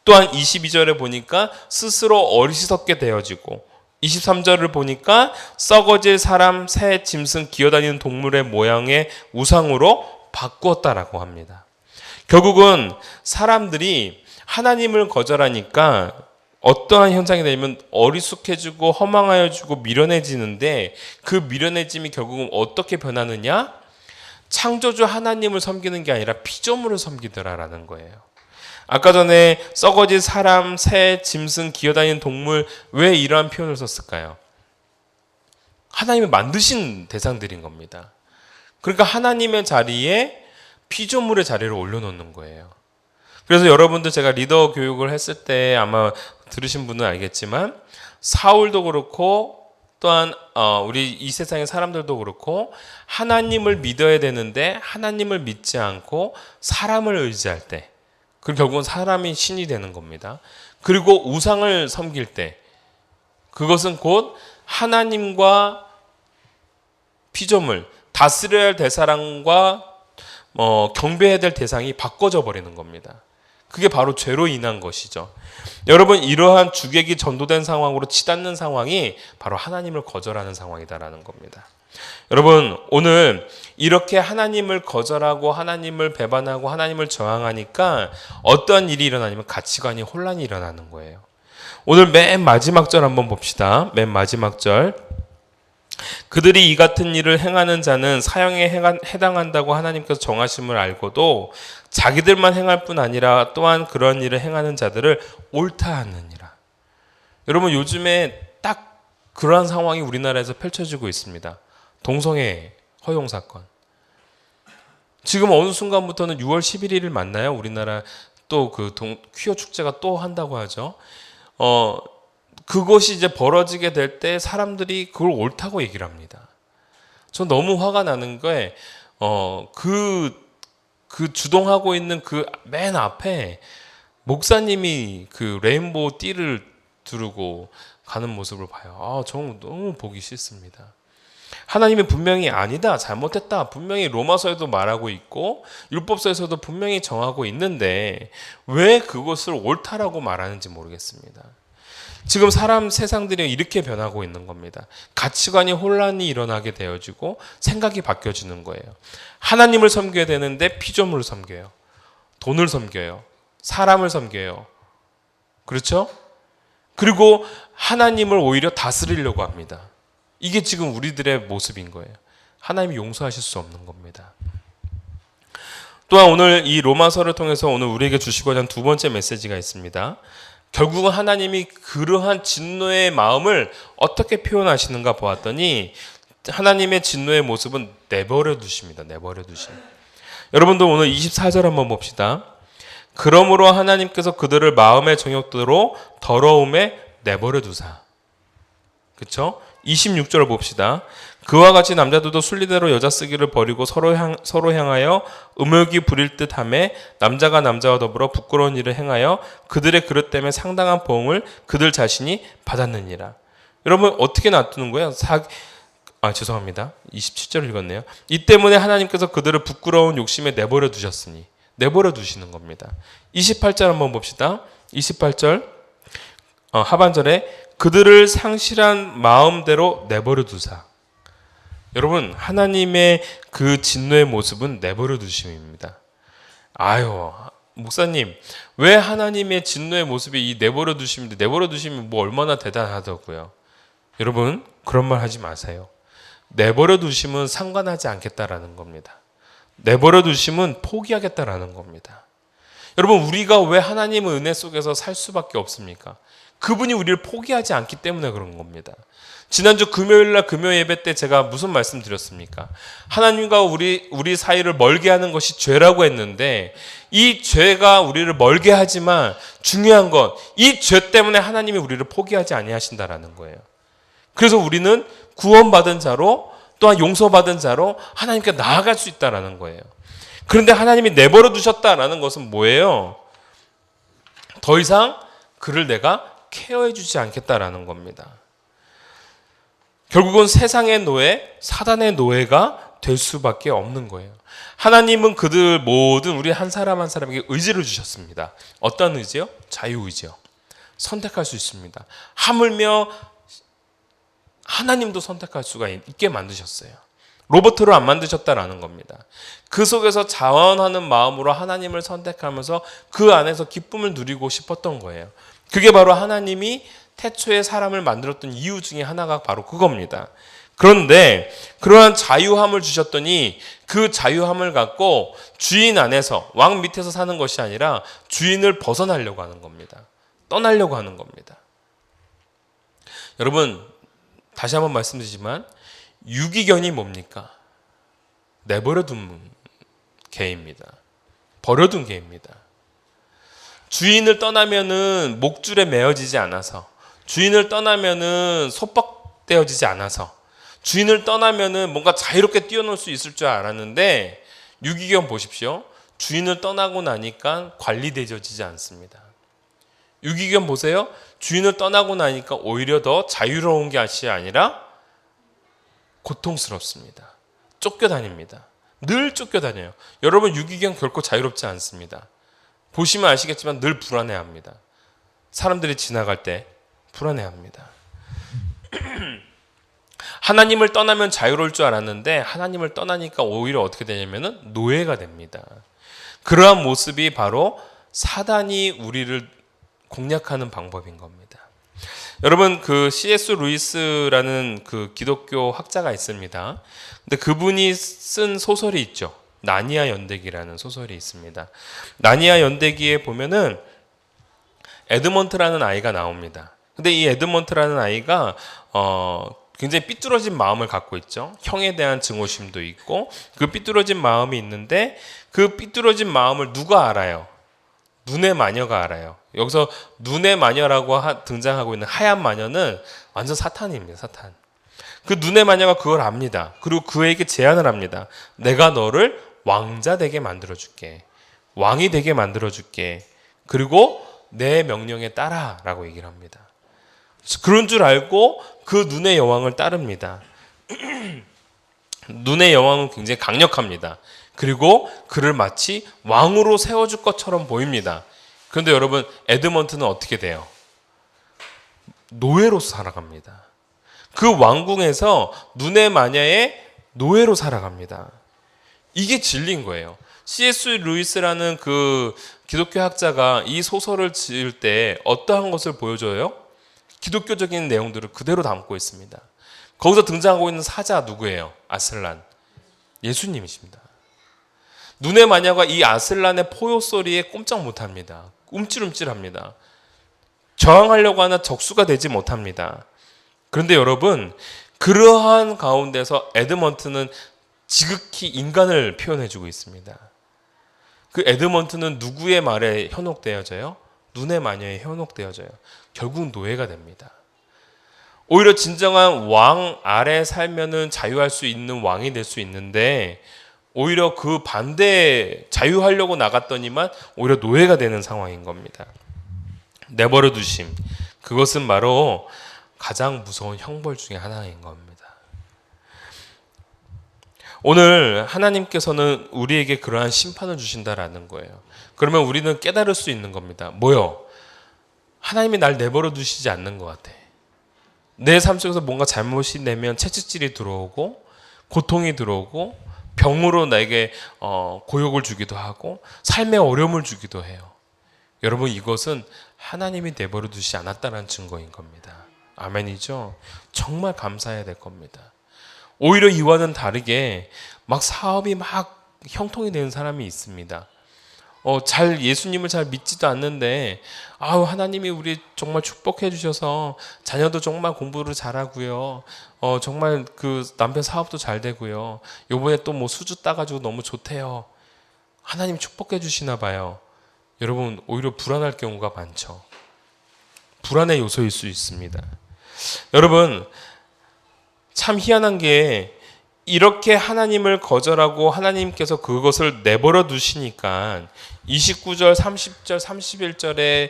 또한 22절에 보니까 스스로 어리석게 되어지고, 23절을 보니까 썩어질 사람, 새, 짐승, 기어다니는 동물의 모양의 우상으로 바꾸었다라고 합니다. 결국은 사람들이 하나님을 거절하니까 어떠한 현상이 되면 어리숙해지고 허망하여지고 미련해지는데, 그 미련해짐이 결국은 어떻게 변하느냐? 창조주 하나님을 섬기는 게 아니라 피조물을 섬기더라라는 거예요. 아까 전에 썩어진 사람, 새, 짐승, 기어다니는 동물, 왜 이러한 표현을 썼을까요? 하나님이 만드신 대상들인 겁니다. 그러니까 하나님의 자리에 피조물의 자리를 올려놓는 거예요. 그래서 여러분들 제가 리더 교육을 했을 때 아마 들으신 분은 알겠지만 사울도 그렇고 또한 우리 이 세상의 사람들도 그렇고 하나님을 믿어야 되는데 하나님을 믿지 않고 사람을 의지할 때, 그리고 결국은 사람이 신이 되는 겁니다. 그리고 우상을 섬길 때, 그것은 곧 하나님과 피조물, 다스려야 할 대상과 경배해야 될 대상이 바꿔져 버리는 겁니다. 그게 바로 죄로 인한 것이죠. 여러분, 이러한 주객이 전도된 상황으로 치닫는 상황이 바로 하나님을 거절하는 상황이다라는 겁니다. 여러분, 오늘 이렇게 하나님을 거절하고 하나님을 배반하고 하나님을 저항하니까 어떤 일이 일어나냐면 가치관이 혼란이 일어나는 거예요. 오늘 맨 마지막 절 한번 봅시다. 맨 마지막 절. 그들이 이 같은 일을 행하는 자는 사형에 해당한다고 하나님께서 정하심을 알고도 자기들만 행할 뿐 아니라 또한 그런 일을 행하는 자들을 옳다 하느니라. 여러분, 요즘에 딱 그러한 상황이 우리나라에서 펼쳐지고 있습니다. 동성애 허용 사건. 지금 어느 순간부터는 6월 11일을 맞나요? 우리나라 또 그 퀴어 축제가 또 한다고 하죠. 그것이 이제 벌어지게 될 때 사람들이 그걸 옳다고 얘기를 합니다. 전 너무 화가 나는 게 그 주동하고 있는 그 맨 앞에 목사님이 그 레인보우 띠를 두르고 가는 모습을 봐요. 저는 너무 보기 싫습니다. 하나님이 분명히 아니다, 잘못했다, 분명히 로마서에도 말하고 있고 율법서에서도 분명히 정하고 있는데 왜 그것을 옳다라고 말하는지 모르겠습니다. 지금 세상들이 이렇게 변하고 있는 겁니다. 가치관이 혼란이 일어나게 되어지고 생각이 바뀌어지는 거예요. 하나님을 섬겨야 되는데 피조물을 섬겨요. 돈을 섬겨요. 사람을 섬겨요. 그렇죠? 그리고 하나님을 오히려 다스리려고 합니다. 이게 지금 우리들의 모습인 거예요. 하나님이 용서하실 수 없는 겁니다. 또한 오늘 이 로마서를 통해서 오늘 우리에게 주시고자 하는 두 번째 메시지가 있습니다. 결국은 하나님이 그러한 진노의 마음을 어떻게 표현하시는가 보았더니 하나님의 진노의 모습은 내버려 두십니다. 내버려 두심. 여러분들 오늘 24절 한번 봅시다. 그러므로 하나님께서 그들을 마음의 정욕대로 더러움에 내버려 두사. 그렇죠? 26절을 봅시다. 그와 같이 남자들도 순리대로 여자 쓰기를 버리고 서로 향하여 음욕이 부릴 듯하며 남자가 남자와 더불어 부끄러운 일을 행하여 그들의 그릇 때문에 상당한 보응을 그들 자신이 받았느니라. 여러분, 어떻게 놔두는 거예요? 죄송합니다. 27절을 읽었네요. 이 때문에 하나님께서 그들을 부끄러운 욕심에 내버려 두셨으니, 내버려 두시는 겁니다. 28절 한번 봅시다. 28절 하반절에 그들을 상실한 마음대로 내버려 두사. 여러분, 하나님의 그 진노의 모습은 내버려 두심입니다. 목사님, 왜 하나님의 진노의 모습이 이 내버려 두심인데 내버려 두시면 뭐 얼마나 대단하다고요. 여러분, 그런 말 하지 마세요. 내버려 두심은 상관하지 않겠다라는 겁니다. 내버려 두심은 포기하겠다라는 겁니다. 여러분, 우리가 왜 하나님의 은혜 속에서 살 수밖에 없습니까? 그분이 우리를 포기하지 않기 때문에 그런 겁니다. 지난주 금요일날 금요 예배 때 제가 무슨 말씀 드렸습니까? 하나님과 우리 사이를 멀게 하는 것이 죄라고 했는데, 이 죄가 우리를 멀게 하지만 중요한 건 이 죄 때문에 하나님이 우리를 포기하지 아니하신다라는 거예요. 그래서 우리는 구원받은 자로, 또한 용서받은 자로 하나님께 나아갈 수 있다라는 거예요. 그런데 하나님이 내버려 두셨다라는 것은 뭐예요? 더 이상 그를 내가 케어해 주지 않겠다라는 겁니다. 결국은 세상의 노예, 사단의 노예가 될 수밖에 없는 거예요. 하나님은 그들 모든 우리 한 사람 한 사람에게 의지를 주셨습니다. 어떤 의지요? 자유의지요. 선택할 수 있습니다. 하물며 하나님도 선택할 수가 있게 만드셨어요. 로봇으로 안 만드셨다라는 겁니다. 그 속에서 자원하는 마음으로 하나님을 선택하면서 그 안에서 기쁨을 누리고 싶었던 거예요. 그게 바로 하나님이 태초에 사람을 만들었던 이유 중에 하나가 바로 그겁니다. 그런데 그러한 자유함을 주셨더니 그 자유함을 갖고 주인 안에서, 왕 밑에서 사는 것이 아니라 주인을 벗어나려고 하는 겁니다. 떠나려고 하는 겁니다. 여러분, 다시 한번 말씀드리지만 유기견이 뭡니까? 내버려둔 개입니다. 버려둔 개입니다. 주인을 떠나면은 목줄에 매어지지 않아서, 주인을 떠나면은 속박되어지지 않아서, 주인을 떠나면은 뭔가 자유롭게 뛰어놀 수 있을 줄 알았는데, 유기견 보십시오. 주인을 떠나고 나니까 관리되어지지 않습니다. 유기견 보세요. 주인을 떠나고 나니까 오히려 더 자유로운 것이 아니라 고통스럽습니다. 쫓겨다닙니다. 늘 쫓겨다녀요. 여러분, 유기견 결코 자유롭지 않습니다. 보시면 아시겠지만 늘 불안해합니다. 사람들이 지나갈 때 불안해합니다. 하나님을 떠나면 자유로울 줄 알았는데 하나님을 떠나니까 오히려 어떻게 되냐면 노예가 됩니다. 그러한 모습이 바로 사단이 우리를 공략하는 방법인 겁니다. 여러분, 그 C.S. 루이스라는 그 기독교 학자가 있습니다. 근데 그분이 쓴 소설이 있죠. 나니아 연대기라는 소설이 있습니다. 나니아 연대기에 보면은 에드먼트라는 아이가 나옵니다. 근데 이 에드먼트라는 아이가 굉장히 삐뚤어진 마음을 갖고 있죠. 형에 대한 증오심도 있고, 그 삐뚤어진 마음이 있는데 그 삐뚤어진 마음을 누가 알아요? 눈의 마녀가 알아요. 여기서 눈의 마녀라고 등장하고 있는 하얀 마녀는 완전 사탄입니다. 사탄. 그 눈의 마녀가 그걸 압니다. 그리고 그에게 제안을 합니다. 내가 너를 왕자 되게 만들어줄게. 왕이 되게 만들어줄게. 그리고 내 명령에 따라 라고 얘기를 합니다. 그런 줄 알고 그 눈의 여왕을 따릅니다. 눈의 여왕은 굉장히 강력합니다. 그리고 그를 마치 왕으로 세워줄 것처럼 보입니다. 그런데 여러분, 에드먼트는 어떻게 돼요? 노예로서 살아갑니다. 그 왕궁에서 눈의 마녀의 노예로 살아갑니다. 이게 진리인 거예요. C.S. 루이스라는 그 기독교 학자가 이 소설을 지을 때 어떠한 것을 보여줘요? 기독교적인 내용들을 그대로 담고 있습니다. 거기서 등장하고 있는 사자 누구예요? 아슬란. 예수님이십니다. 눈의 마녀가 이 아슬란의 포효 소리에 꼼짝 못합니다. 움찔움찔합니다. 저항하려고 하나 적수가 되지 못합니다. 그런데 여러분, 그러한 가운데서 에드먼트는 지극히 인간을 표현해주고 있습니다. 그 에드먼트는 누구의 말에 현혹되어져요? 눈의 마녀에 현혹되어져요. 결국 노예가 됩니다. 오히려 진정한 왕 아래 살면은 자유할 수 있는 왕이 될 수 있는데, 오히려 그 반대에 자유하려고 나갔더니만 오히려 노예가 되는 상황인 겁니다. 내버려 두심. 그것은 바로 가장 무서운 형벌 중에 하나인 겁니다. 오늘 하나님께서는 우리에게 그러한 심판을 주신다라는 거예요. 그러면 우리는 깨달을 수 있는 겁니다. 뭐요? 하나님이 날 내버려 두시지 않는 것 같아. 내 삶 속에서 뭔가 잘못이 되면 채찍질이 들어오고, 고통이 들어오고, 병으로 나에게 고역을 주기도 하고 삶의 어려움을 주기도 해요. 여러분, 이것은 하나님이 내버려 두지 않았다는 증거인 겁니다. 아멘이죠? 정말 감사해야 될 겁니다. 오히려 이와는 다르게 막 사업이 막 형통이 되는 사람이 있습니다. 예수님을 잘 믿지도 않는데, 하나님이 우리 정말 축복해 주셔서 자녀도 정말 공부를 잘하고요. 정말 그 남편 사업도 잘 되고요. 요번에 또 뭐 수주 따가지고 너무 좋대요. 하나님 축복해 주시나 봐요. 여러분, 오히려 불안할 경우가 많죠. 불안의 요소일 수 있습니다. 여러분, 참 희한한 게 이렇게 하나님을 거절하고 하나님께서 그것을 내버려 두시니까 29절, 30절, 31절에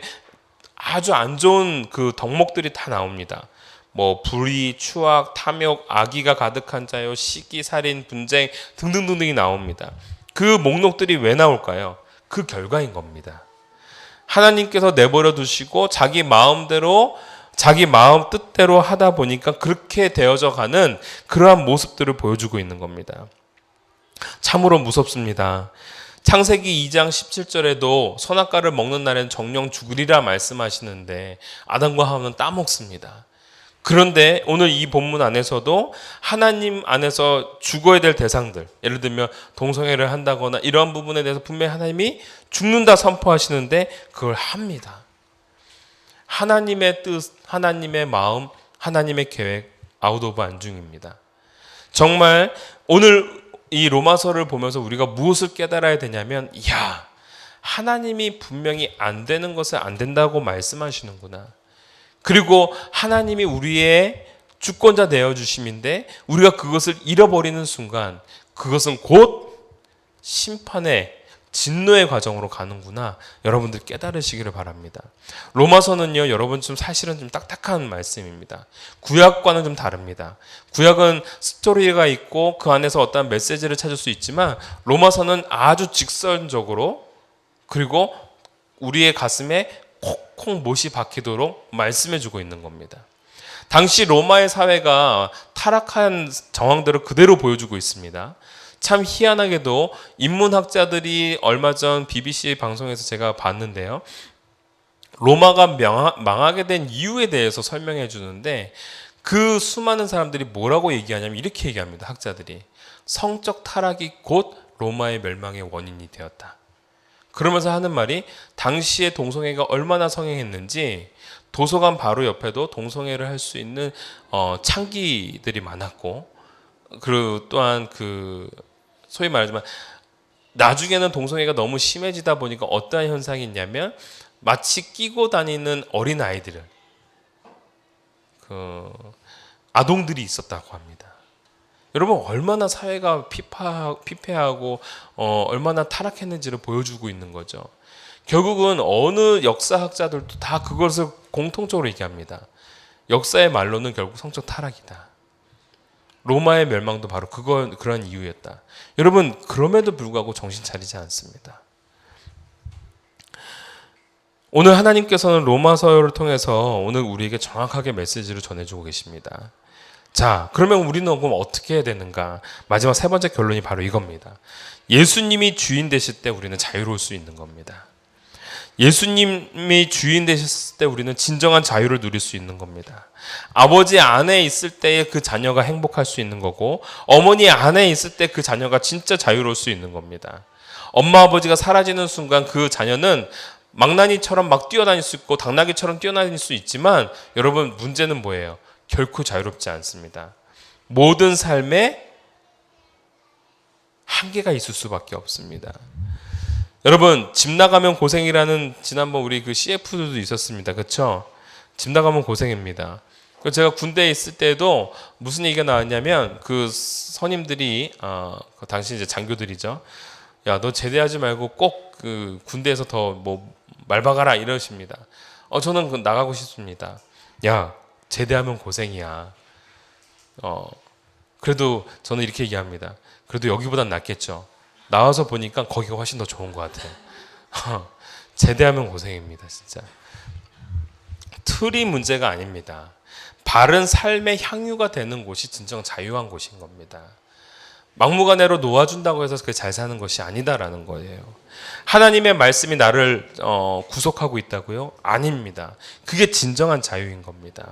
아주 안 좋은 그 덕목들이 다 나옵니다. 뭐 불의, 추악, 탐욕, 악의가 가득한 자요, 시기, 살인, 분쟁 등등등등이 나옵니다. 그 목록들이 왜 나올까요? 그 결과인 겁니다. 하나님께서 내버려 두시고 자기 마음대로, 자기 마음 뜻대로 하다 보니까 그렇게 되어져 가는 그러한 모습들을 보여주고 있는 겁니다. 참으로 무섭습니다. 창세기 2장 17절에도 선악과를 먹는 날엔 정령 죽으리라 말씀하시는데 아담과 하와는 따먹습니다. 그런데 오늘 이 본문 안에서도 하나님 안에서 죽어야 될 대상들, 예를 들면 동성애를 한다거나 이러한 부분에 대해서 분명히 하나님이 죽는다 선포하시는데 그걸 합니다. 하나님의 뜻, 하나님의 마음, 하나님의 계획, 아웃 오브 안중입니다. 정말 오늘 이 로마서를 보면서 우리가 무엇을 깨달아야 되냐면, 하나님이 분명히 안 되는 것을 안 된다고 말씀하시는구나. 그리고 하나님이 우리의 주권자 되어주심인데 우리가 그것을 잃어버리는 순간 그것은 곧 심판의 진노의 과정으로 가는구나. 여러분들 깨달으시기를 바랍니다. 로마서는요, 여러분 사실은 좀 딱딱한 말씀입니다. 구약과는 좀 다릅니다. 구약은 스토리가 있고 그 안에서 어떤 메시지를 찾을 수 있지만 로마서는 아주 직선적으로, 그리고 우리의 가슴에 콕콕 못이 박히도록 말씀해주고 있는 겁니다. 당시 로마의 사회가 타락한 정황들을 그대로 보여주고 있습니다. 참 희한하게도 인문학자들이 얼마 전 BBC 방송에서 제가 봤는데요, 로마가 망하게 된 이유에 대해서 설명해 주는데 그 수많은 사람들이 뭐라고 얘기하냐면 이렇게 얘기합니다. 학자들이 성적 타락이 곧 로마의 멸망의 원인이 되었다. 그러면서 하는 말이, 당시에 동성애가 얼마나 성행했는지 도서관 바로 옆에도 동성애를 할 수 있는 창기들이 많았고, 그리고 또한 소위 말하지만 나중에는 동성애가 너무 심해지다 보니까 어떠한 현상이 있냐면 마치 끼고 다니는 어린 아이들을, 아동들이 있었다고 합니다. 여러분, 얼마나 사회가 피폐하고 얼마나 타락했는지를 보여주고 있는 거죠. 결국은 어느 역사학자들도 다 그것을 공통적으로 얘기합니다. 역사의 말로는 결국 성적 타락이다. 로마의 멸망도 바로 그런 이유였다. 여러분, 그럼에도 불구하고 정신 차리지 않습니다. 오늘 하나님께서는 로마서를 통해서 오늘 우리에게 정확하게 메시지를 전해주고 계십니다. 자, 그러면 우리는 그럼 어떻게 해야 되는가? 마지막 세 번째 결론이 바로 이겁니다. 예수님이 주인 되실 때 우리는 자유로울 수 있는 겁니다. 예수님이 주인 되셨을 때 우리는 진정한 자유를 누릴 수 있는 겁니다. 아버지 안에 있을 때에 그 자녀가 행복할 수 있는 거고, 어머니 안에 있을 때 그 자녀가 진짜 자유로울 수 있는 겁니다. 엄마 아버지가 사라지는 순간 그 자녀는 망나니처럼 막 뛰어다닐 수 있고 당나귀처럼 뛰어다닐 수 있지만, 여러분, 문제는 뭐예요? 결코 자유롭지 않습니다. 모든 삶에 한계가 있을 수밖에 없습니다. 여러분, 집 나가면 고생이라는 지난번 우리 CF들도 있었습니다. 그렇죠? 집 나가면 고생입니다. 제가 군대에 있을 때도 무슨 얘기가 나왔냐면 그 선임들이 당시 이제 장교들이죠. 야, 너 제대하지 말고 꼭 그 군대에서 더 뭐 말박아라 이러십니다. 저는 나가고 싶습니다. 야, 제대하면 고생이야. 그래도 저는 이렇게 얘기합니다. 그래도 여기보단 낫겠죠. 나와서 보니까 거기가 훨씬 더 좋은 것 같아요. 제대하면 고생입니다, 진짜. 틀이 문제가 아닙니다. 바른 삶의 향유가 되는 곳이 진정 자유한 곳인 겁니다. 막무가내로 놓아준다고 해서 그게 잘 사는 것이 아니다라는 거예요. 하나님의 말씀이 나를 구속하고 있다고요? 아닙니다. 그게 진정한 자유인 겁니다.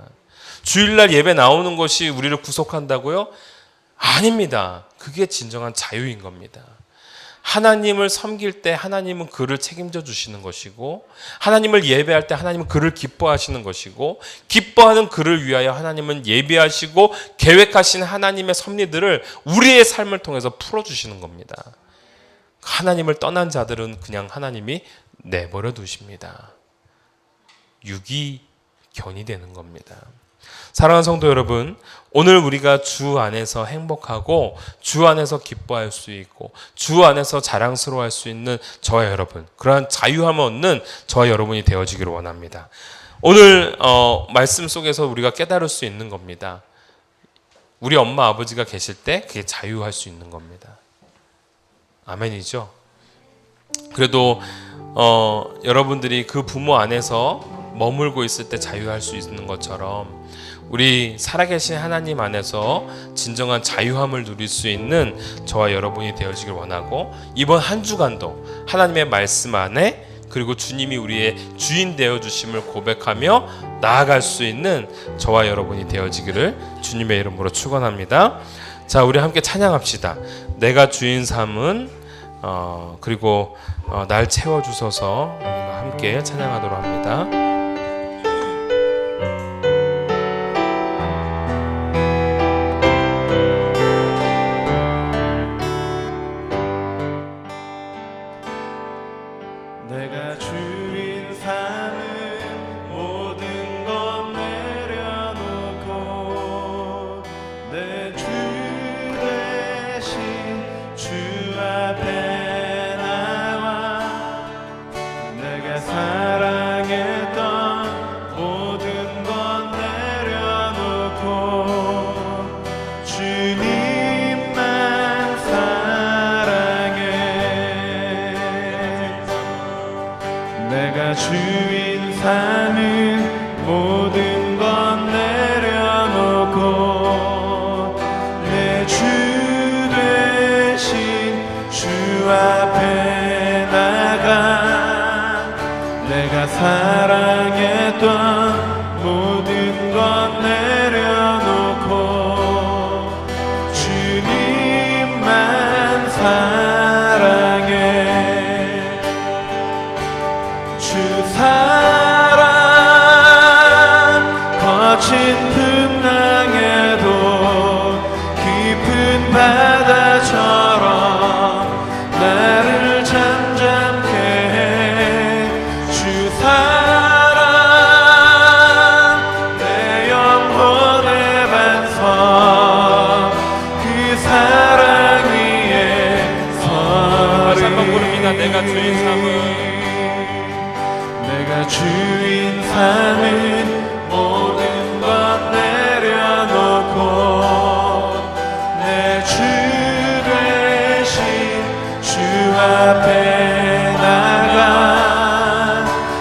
주일날 예배 나오는 것이 우리를 구속한다고요? 아닙니다. 그게 진정한 자유인 겁니다. 하나님을 섬길 때 하나님은 그를 책임져 주시는 것이고, 하나님을 예배할 때 하나님은 그를 기뻐하시는 것이고, 기뻐하는 그를 위하여 하나님은 예비하시고 계획하신 하나님의 섭리들을 우리의 삶을 통해서 풀어주시는 겁니다. 하나님을 떠난 자들은 그냥 하나님이 내버려 두십니다. 유기견이 되는 겁니다. 사랑하는 성도 여러분, 오늘 우리가 주 안에서 행복하고 주 안에서 기뻐할 수 있고 주 안에서 자랑스러워할 수 있는 저와 여러분, 그러한 자유함을 얻는 저와 여러분이 되어지기를 원합니다. 오늘 말씀 속에서 우리가 깨달을 수 있는 겁니다. 우리 엄마 아버지가 계실 때 그게 자유할 수 있는 겁니다. 아멘이죠? 그래도 여러분들이 그 부모 안에서 머물고 있을 때 자유할 수 있는 것처럼 우리 살아계신 하나님 안에서 진정한 자유함을 누릴 수 있는 저와 여러분이 되어지길 원하고, 이번 한 주간도 하나님의 말씀 안에 그리고 주님이 우리의 주인 되어주심을 고백하며 나아갈 수 있는 저와 여러분이 되어지기를 주님의 이름으로 축원합니다. 자, 우리 함께 찬양합시다. 내가 주인 삼은 그리고 날 채워주소서. 우리가 함께 찬양하도록 합니다. 내가 주인 삼은 모든 것 내려놓고 내 주 대신 주 앞에 나와 내가 사랑했던 모든 것 내려놓고 주님만 사랑해. 내가 주인 삼은 모든 것 내려놓고 내 주 대신 주 앞에 나가 내가 사랑했던 모든 것 내려놓고 주님만 사랑해. 주 사랑 거친 풍랑에도 깊은 바다처럼 나를 잠잠케 해. 주 사랑 내 영혼의 반석 그 사랑 위에 다시 한번 부릅니다. 서리. 내가 주인 삼은 내가 주인 삼은 모든 것 내려놓고 내 주 대신 주 앞에 나가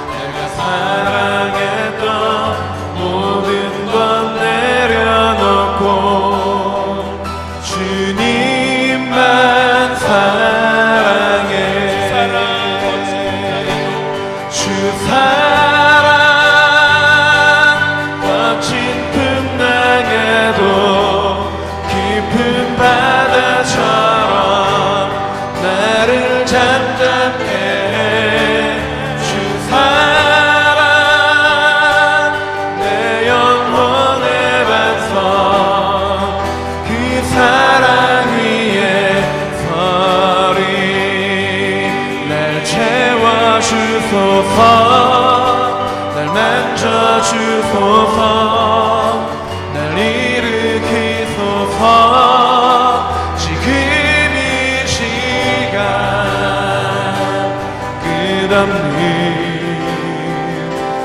내가 사랑했던 모든 것 내려놓고 주님만 사랑해. 주 사랑 거친 풍랑에도 깊은 바다처럼 나를 잠잠케 해. 주 사랑 내 영혼의 반석 그 사랑 위에 서리. 날 채워주소서 날 만져주소서 날 일으키소서 지금 이 시간 끝없는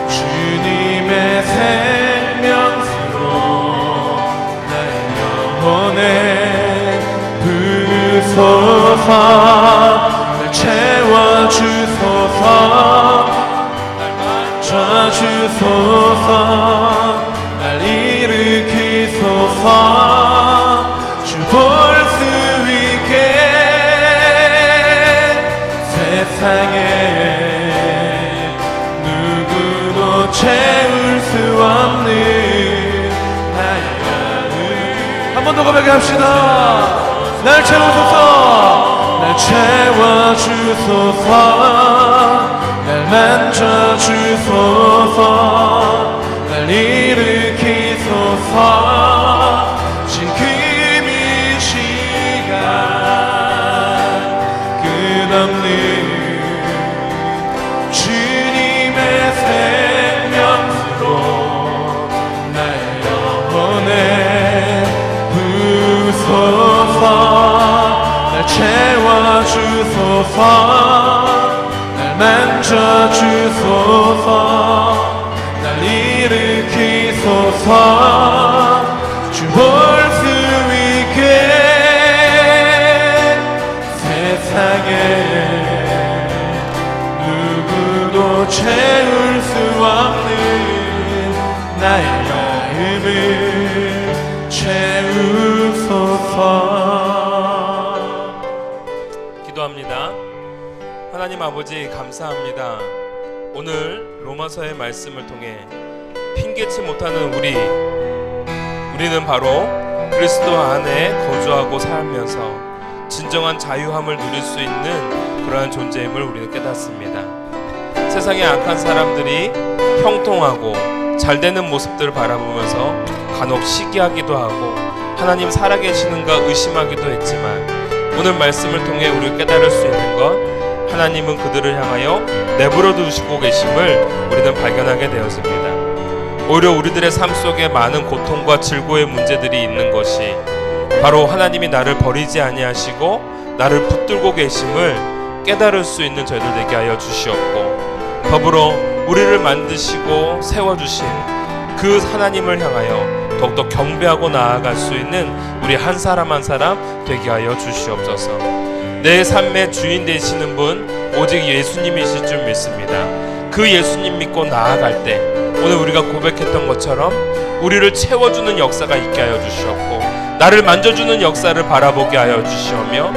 주님의 생명수로 나의 영혼에 부으소서. 날 채워주소서 날 만져주소서 날 일으키소서 주 볼 수 세상에 누구도 채울 수 없는 나의 마음. 한 번 더 고백합시다. 날 채워주소서, 날 채워주소서, 날 만져주소서, 날 일으키소서. 지금 이 시간 끝없는 주님의 생명수로 나의 영혼에 부소서. 날 채워주소서, 날 만져주소서, 날 일으키소서. 주 볼 수 있게 세상에 누구도 채울 수 없는 나의 마음을 채우소서. 기도합니다. 하나님 아버지 감사합니다. 오늘 로마서의 말씀을 통해 핑계치 못하는 우리는 바로 그리스도 안에 거주하고 살면서 진정한 자유함을 누릴 수 있는 그러한 존재임을 우리는 깨닫습니다. 세상의 악한 사람들이 형통하고 잘되는 모습들을 바라보면서 간혹 시기하기도 하고 하나님 살아계시는가 의심하기도 했지만 오늘 말씀을 통해 우리가 깨달을 수 있는 것, 하나님은 그들을 향하여 내버려 두시고 계심을 우리는 발견하게 되었습니다. 오히려 우리들의 삶 속에 많은 고통과 질고의 문제들이 있는 것이 바로 하나님이 나를 버리지 아니하시고 나를 붙들고 계심을 깨달을 수 있는 저희들 되게 하여 주시옵고, 더불어 우리를 만드시고 세워주신 그 하나님을 향하여 더욱더 경배하고 나아갈 수 있는 우리 한 사람 한 사람 되게 하여 주시옵소서. 내 삶의 주인 되시는 분 오직 예수님이실 줄 믿습니다. 그 예수님 믿고 나아갈 때 오늘 우리가 고백했던 것처럼 우리를 채워주는 역사가 있게 하여 주시옵고, 나를 만져주는 역사를 바라보게 하여 주시오며,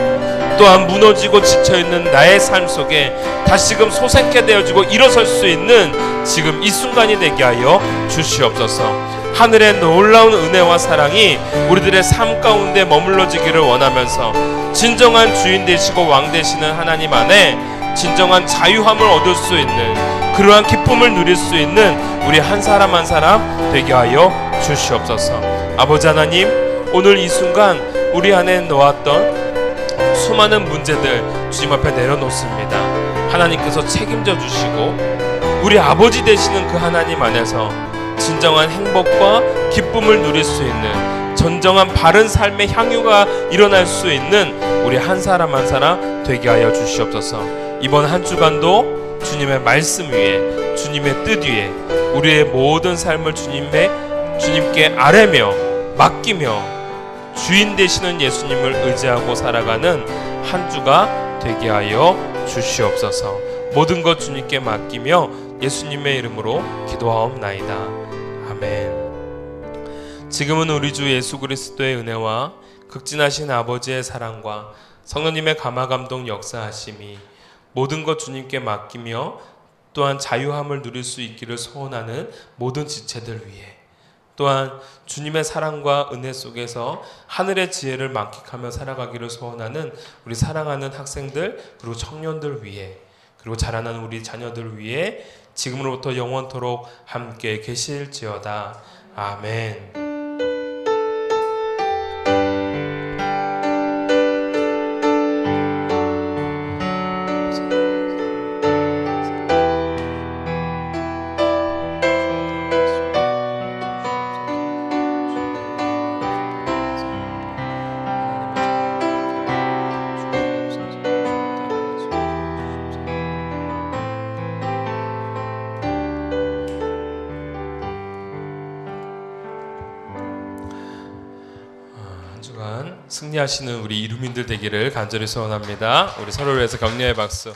또한 무너지고 지쳐있는 나의 삶 속에 다시금 솟게 되어지고 일어설 수 있는 지금 이 순간이 되게 하여 주시옵소서. 하늘의 놀라운 은혜와 사랑이 우리들의 삶 가운데 머물러지기를 원하면서 진정한 주인 되시고 왕 되시는 하나님 안에 진정한 자유함을 얻을 수 있는 그러한 기쁨을 누릴 수 있는 우리 한 사람 한 사람 되게 하여 주시옵소서. 아버지 하나님, 오늘 이 순간 우리 안에 놓았던 수많은 문제들 주님 앞에 내려놓습니다. 하나님께서 책임져 주시고 우리 아버지 되시는 그 하나님 안에서 진정한 행복과 기쁨을 누릴 수 있는 전정한 바른 삶의 향유가 일어날 수 있는 우리 한 사람 한 사람 되게 하여 주시옵소서. 이번 한 주간도 주님의 말씀 위에, 주님의 뜻 위에 우리의 모든 삶을 주님께 아뢰며 맡기며 주인 되시는 예수님을 의지하고 살아가는 한 주가 되게 하여 주시옵소서. 모든 것 주님께 맡기며 예수님의 이름으로 기도하옵나이다. 아멘. 지금은 우리 주 예수 그리스도의 은혜와 극진하신 아버지의 사랑과 성령님의 감화감동 역사하심이 모든 것 주님께 맡기며 또한 자유함을 누릴 수 있기를 소원하는 모든 지체들 위해, 또한 주님의 사랑과 은혜 속에서 하늘의 지혜를 만끽하며 살아가기를 소원하는 우리 사랑하는 학생들 그리고 청년들 위해, 그리고 자라나는 우리 자녀들 위해 지금으로부터 영원토록 함께 계실지어다. 아멘. 승리하시는 우리 이루민들 되기를 간절히 소원합니다. 우리 서로를 위해서 격려의 박수.